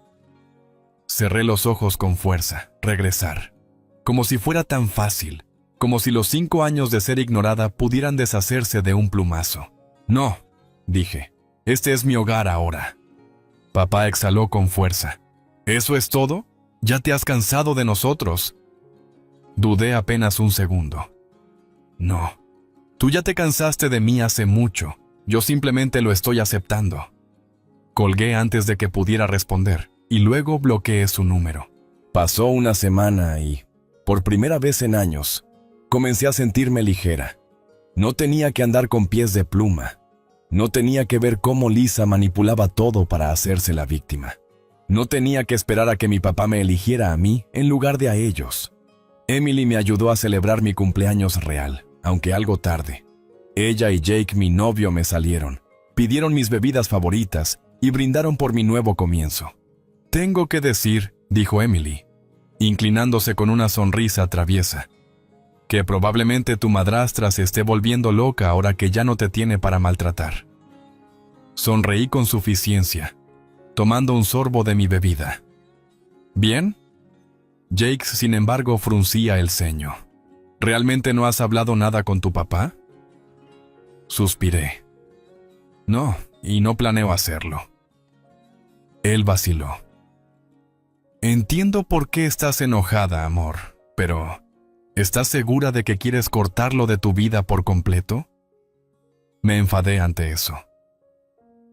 Cerré los ojos con fuerza, regresar. Como si fuera tan fácil, como si los 5 años de ser ignorada pudieran deshacerse de un plumazo. No, dije, este es mi hogar ahora. Papá exhaló con fuerza. ¿Eso es todo? ¿Ya te has cansado de nosotros? Dudé apenas un segundo. No, tú ya te cansaste de mí hace mucho. Yo simplemente lo estoy aceptando. Colgué antes de que pudiera responder, y luego bloqueé su número. Pasó una semana y, por primera vez en años, comencé a sentirme ligera. No tenía que andar con pies de pluma. No tenía que ver cómo Lisa manipulaba todo para hacerse la víctima. No tenía que esperar a que mi papá me eligiera a mí en lugar de a ellos. Emily me ayudó a celebrar mi cumpleaños real, aunque algo tarde. Ella y Jake, mi novio, me salieron, pidieron mis bebidas favoritas y brindaron por mi nuevo comienzo. Tengo que decir, dijo Emily, inclinándose con una sonrisa traviesa, que probablemente tu madrastra se esté volviendo loca ahora que ya no te tiene para maltratar. Sonreí con suficiencia, tomando un sorbo de mi bebida. ¿Bien? Jake, sin embargo, fruncía el ceño. ¿Realmente no has hablado nada con tu papá? Suspiré. No, y no planeo hacerlo. Él vaciló. Entiendo por qué estás enojada, amor, pero ¿estás segura de que quieres cortarlo de tu vida por completo? Me enfadé ante eso.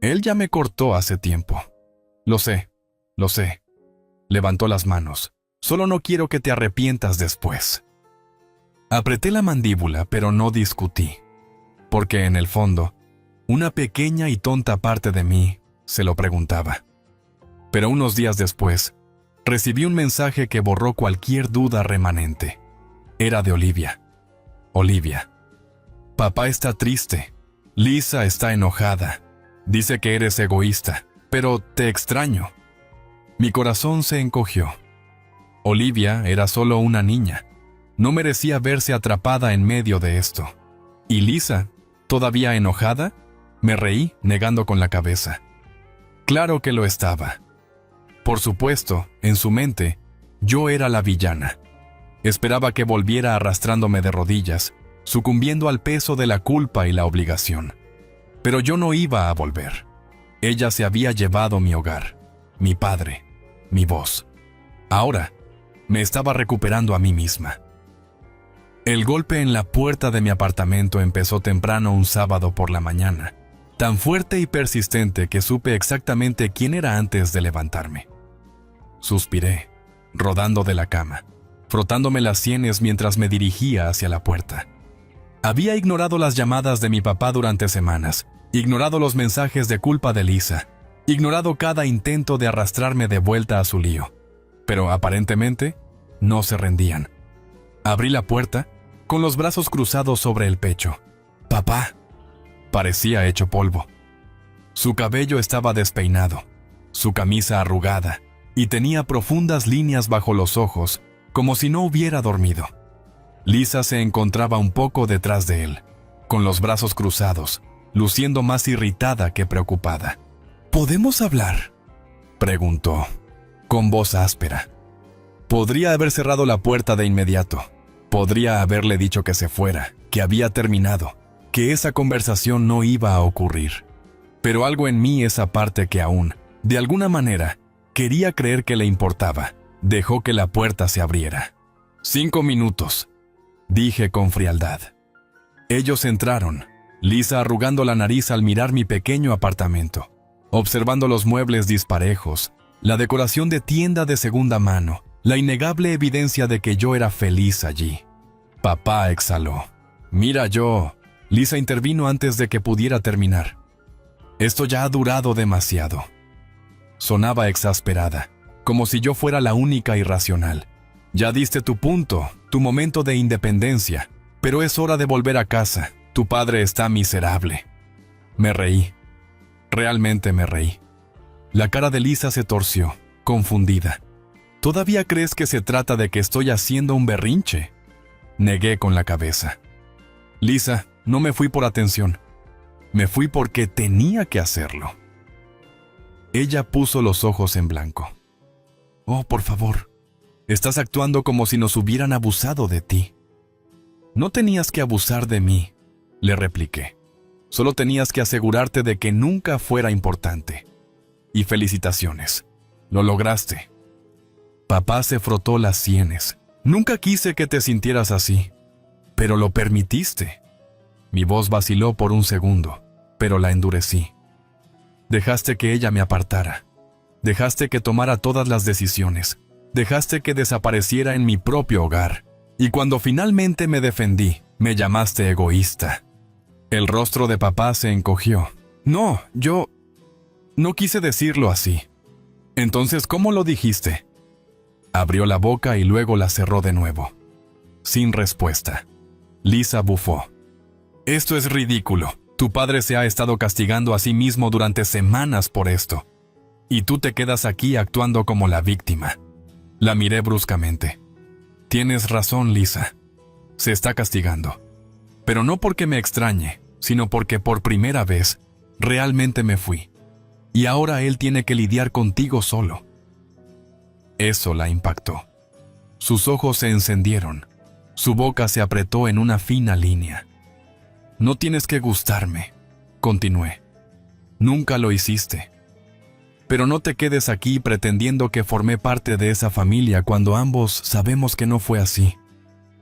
Él ya me cortó hace tiempo. Lo sé. Levantó las manos. Solo no quiero que te arrepientas después. Apreté la mandíbula, pero no discutí. Porque en el fondo, una pequeña y tonta parte de mí se lo preguntaba. Pero unos días después, recibí un mensaje que borró cualquier duda remanente. Era de Olivia. Olivia. Papá está triste. Lisa está enojada. Dice que eres egoísta, pero te extraño. Mi corazón se encogió. Olivia era solo una niña. No merecía verse atrapada en medio de esto. ¿Y Lisa? ¿Todavía enojada? Me reí, negando con la cabeza. Claro que lo estaba. Por supuesto, en su mente, yo era la villana. Esperaba que volviera arrastrándome de rodillas, sucumbiendo al peso de la culpa y la obligación. Pero yo no iba a volver. Ella se había llevado mi hogar, mi padre, mi voz. Ahora, me estaba recuperando a mí misma. El golpe en la puerta de mi apartamento empezó temprano un sábado por la mañana, tan fuerte y persistente que supe exactamente quién era antes de levantarme. Suspiré, rodando de la cama, frotándome las sienes mientras me dirigía hacia la puerta. Había ignorado las llamadas de mi papá durante semanas, ignorado los mensajes de culpa de Lisa, ignorado cada intento de arrastrarme de vuelta a su lío. Pero aparentemente, no se rendían. Abrí la puerta, con los brazos cruzados sobre el pecho. «Papá». Parecía hecho polvo. Su cabello estaba despeinado, su camisa arrugada, y tenía profundas líneas bajo los ojos, como si no hubiera dormido. Lisa se encontraba un poco detrás de él, con los brazos cruzados, luciendo más irritada que preocupada. «¿Podemos hablar?», preguntó, con voz áspera. Podría haber cerrado la puerta de inmediato. Podría haberle dicho que se fuera, que había terminado, que esa conversación no iba a ocurrir. Pero algo en mí, esa parte que aún, de alguna manera, quería creer que le importaba, dejó que la puerta se abriera. 5 minutos, dije con frialdad. Ellos entraron, Lisa arrugando la nariz al mirar mi pequeño apartamento. observando los muebles disparejos, la decoración de tienda de segunda mano, la innegable evidencia de que yo era feliz allí. Papá exhaló. «Mira yo». Lisa intervino antes de que pudiera terminar. «Esto ya ha durado demasiado». Sonaba exasperada, como si yo fuera la única irracional. «Ya diste tu punto, tu momento de independencia, pero es hora de volver a casa. Tu padre está miserable». Me reí. Realmente me reí. La cara de Lisa se torció, confundida. «¿Todavía crees que se trata de que estoy haciendo un berrinche?». Negué con la cabeza. «Lisa, no me fui por atención. Me fui porque tenía que hacerlo». Ella puso los ojos en blanco. «Oh, por favor, estás actuando como si nos hubieran abusado de ti». «No tenías que abusar de mí», le repliqué. «Solo tenías que asegurarte de que nunca fuera importante. Y felicitaciones, lo lograste». Papá se frotó las sienes. «Nunca quise que te sintieras así, pero lo permitiste». Mi voz vaciló por un segundo, pero la endurecí. «Dejaste que ella me apartara. Dejaste que tomara todas las decisiones. Dejaste que desapareciera en mi propio hogar. Y cuando finalmente me defendí, me llamaste egoísta». El rostro de papá se encogió. «No, yo no quise decirlo así». «Entonces, ¿cómo lo dijiste?». Abrió la boca y luego la cerró de nuevo. Sin respuesta. Lisa bufó. «Esto es ridículo. Tu padre se ha estado castigando a sí mismo durante semanas por esto. Y tú te quedas aquí actuando como la víctima». La miré bruscamente. «Tienes razón, Lisa. Se está castigando. Pero no porque me extrañe, sino porque por primera vez realmente me fui. Y ahora él tiene que lidiar contigo solo». Eso la impactó. Sus ojos se encendieron. Su boca se apretó en una fina línea. «No tienes que gustarme», continué. «Nunca lo hiciste. Pero no te quedes aquí pretendiendo que formé parte de esa familia cuando ambos sabemos que no fue así».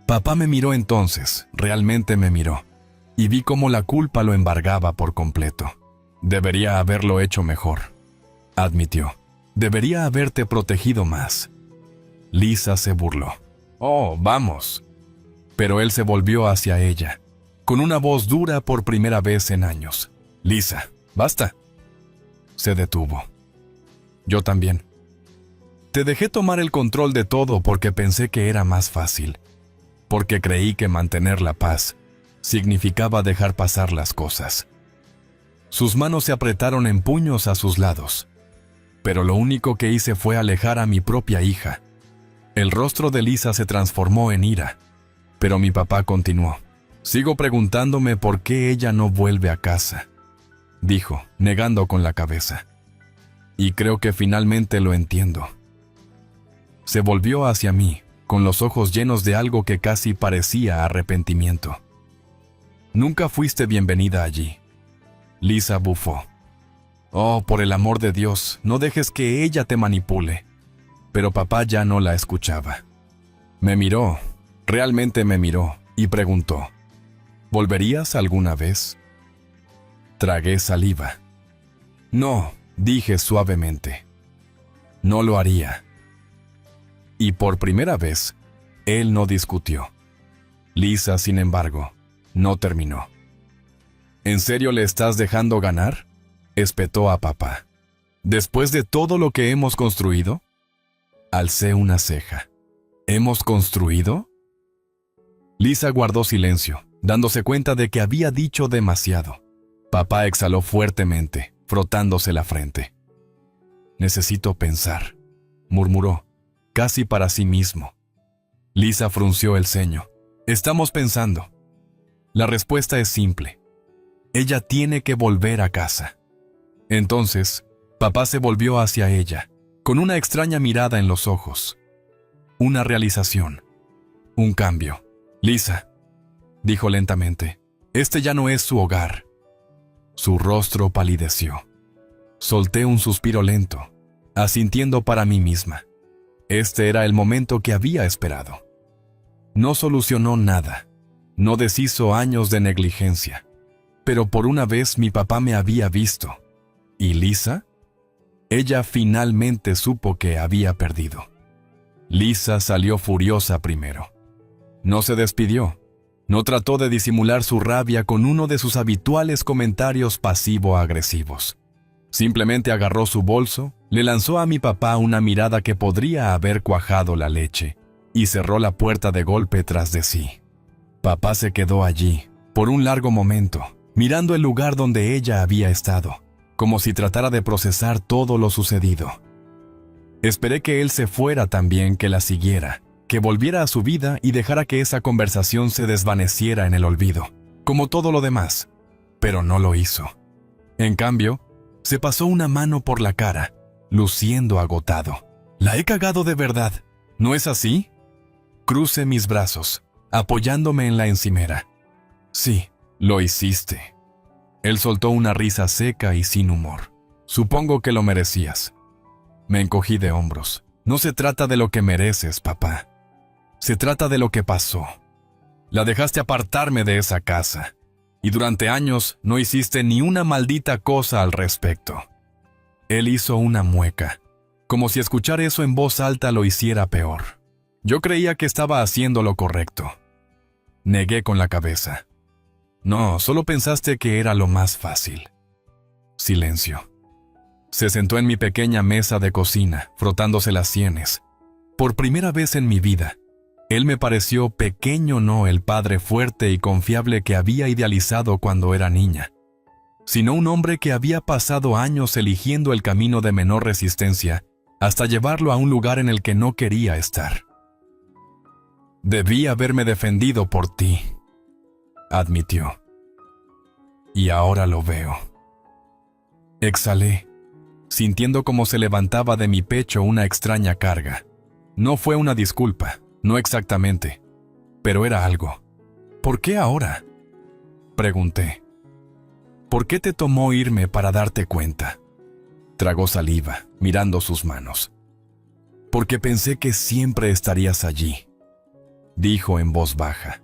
Papá me miró entonces, realmente me miró, y vi cómo la culpa lo embargaba por completo. «Debería haberlo hecho mejor», admitió. «Debería haberte protegido más». Lisa se burló. «Oh, vamos». Pero él se volvió hacia ella, con una voz dura por primera vez en años. «Lisa, basta». Se detuvo. Yo también. «Te dejé tomar el control de todo porque pensé que era más fácil. Porque creí que mantener la paz significaba dejar pasar las cosas». Sus manos se apretaron en puños a sus lados. Pero lo único que hice fue alejar a mi propia hija. El rostro de Lisa se transformó en ira. Pero mi papá continuó. «Sigo preguntándome por qué ella no vuelve a casa», dijo, negando con la cabeza. «Y creo que finalmente lo entiendo». Se volvió hacia mí, con los ojos llenos de algo que casi parecía arrepentimiento. «Nunca fuiste bienvenida allí». Lisa bufó. «Oh, por el amor de Dios, no dejes que ella te manipule». Pero papá ya no la escuchaba. Me miró, realmente me miró, y preguntó, «¿Volverías alguna vez?». Tragué saliva. «No», dije suavemente. «No lo haría». Y por primera vez, él no discutió. Lisa, sin embargo, no terminó. «¿En serio le estás dejando ganar?», espetó a papá. «¿Después de todo lo que hemos construido?». Alcé una ceja. «¿Hemos construido?». Lisa guardó silencio, dándose cuenta de que había dicho demasiado. Papá exhaló fuertemente, frotándose la frente. «Necesito pensar», murmuró, casi para sí mismo. Lisa frunció el ceño. «Estamos pensando. La respuesta es simple. Ella tiene que volver a casa». Entonces, papá se volvió hacia ella, con una extraña mirada en los ojos. Una realización. Un cambio. «Lisa», dijo lentamente, «este ya no es su hogar». Su rostro palideció. Solté un suspiro lento, asintiendo para mí misma. Este era el momento que había esperado. No solucionó nada. No deshizo años de negligencia. Pero por una vez mi papá me había visto. ¿Y Lisa? Ella finalmente supo que había perdido. Lisa salió furiosa primero. No se despidió. No trató de disimular su rabia con uno de sus habituales comentarios pasivo-agresivos. Simplemente agarró su bolso, le lanzó a mi papá una mirada que podría haber cuajado la leche y cerró la puerta de golpe tras de sí. Papá se quedó allí, por un largo momento, mirando el lugar donde ella había estado, como si tratara de procesar todo lo sucedido. Esperé que él se fuera también, que la siguiera, que volviera a su vida y dejara que esa conversación se desvaneciera en el olvido, como todo lo demás, pero no lo hizo. En cambio, se pasó una mano por la cara, luciendo agotado. La he cagado de verdad, ¿no es así? Crucé mis brazos, apoyándome en la encimera. Sí, lo hiciste. Él soltó una risa seca y sin humor. Supongo que lo merecías. Me encogí de hombros. No se trata de lo que mereces, papá. Se trata de lo que pasó. La dejaste apartarme de esa casa, y durante años no hiciste ni una maldita cosa al respecto. Él hizo una mueca, como si escuchar eso en voz alta lo hiciera peor. Yo creía que estaba haciendo lo correcto. Negué con la cabeza. No, solo pensaste que era lo más fácil. Silencio. Se sentó en mi pequeña mesa de cocina, frotándose las sienes. Por primera vez en mi vida, él me pareció pequeño, no el padre fuerte y confiable que había idealizado cuando era niña, sino un hombre que había pasado años eligiendo el camino de menor resistencia hasta llevarlo a un lugar en el que no quería estar. Debí haberme defendido por ti, admitió. Y ahora lo veo. Exhalé, sintiendo cómo se levantaba de mi pecho una extraña carga. No fue una disculpa, no exactamente, pero era algo. ¿Por qué ahora?, pregunté. ¿Por qué te tomó irme para darte cuenta? Tragó saliva, mirando sus manos. Porque pensé que siempre estarías allí, dijo en voz baja.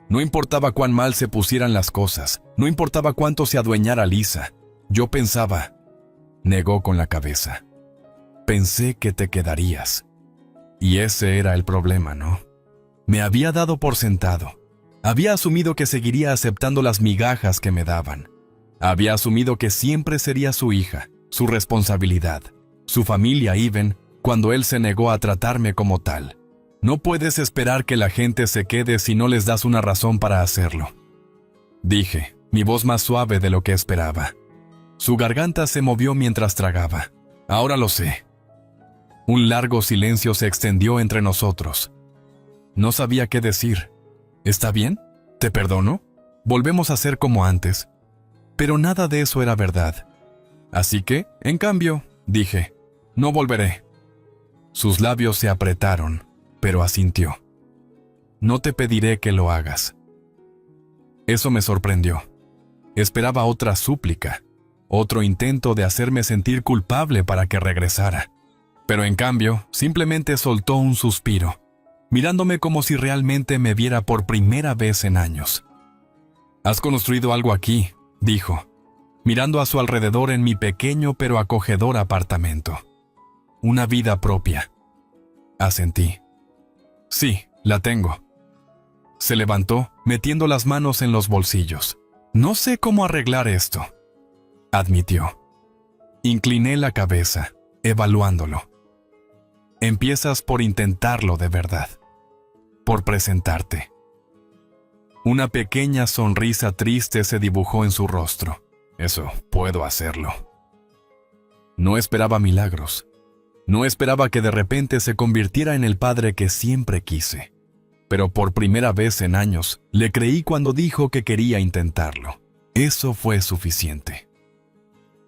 No importaba cuán mal se pusieran las cosas, no importaba cuánto se adueñara Lisa. Yo pensaba, negó con la cabeza. Pensé que te quedarías. Y ese era el problema, ¿no? Me había dado por sentado. Había asumido que seguiría aceptando las migajas que me daban. Había asumido que siempre sería su hija, su responsabilidad, su familia even, cuando él se negó a tratarme como tal. No puedes esperar que la gente se quede si no les das una razón para hacerlo, dije, mi voz más suave de lo que esperaba. Su garganta se movió mientras tragaba. Ahora lo sé. Un largo silencio se extendió entre nosotros. No sabía qué decir. ¿Está bien? ¿Te perdono? Volvemos a ser como antes. Pero nada de eso era verdad. Así que, en cambio, dije, no volveré. Sus labios se apretaron, pero asintió. No te pediré que lo hagas. Eso me sorprendió. Esperaba otra súplica, otro intento de hacerme sentir culpable para que regresara. Pero en cambio, simplemente soltó un suspiro, mirándome como si realmente me viera por primera vez en años. Has construido algo aquí, dijo, mirando a su alrededor en mi pequeño pero acogedor apartamento. Una vida propia. Asentí. Sí, la tengo. Se levantó, metiendo las manos en los bolsillos. No sé cómo arreglar esto, admitió. Incliné la cabeza, evaluándolo. Empiezas por intentarlo de verdad, por presentarte. Una pequeña sonrisa triste se dibujó en su rostro. Eso, puedo hacerlo. No esperaba milagros. No esperaba que de repente se convirtiera en el padre que siempre quise. Pero por primera vez en años, le creí cuando dijo que quería intentarlo. Eso fue suficiente.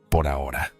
Por ahora.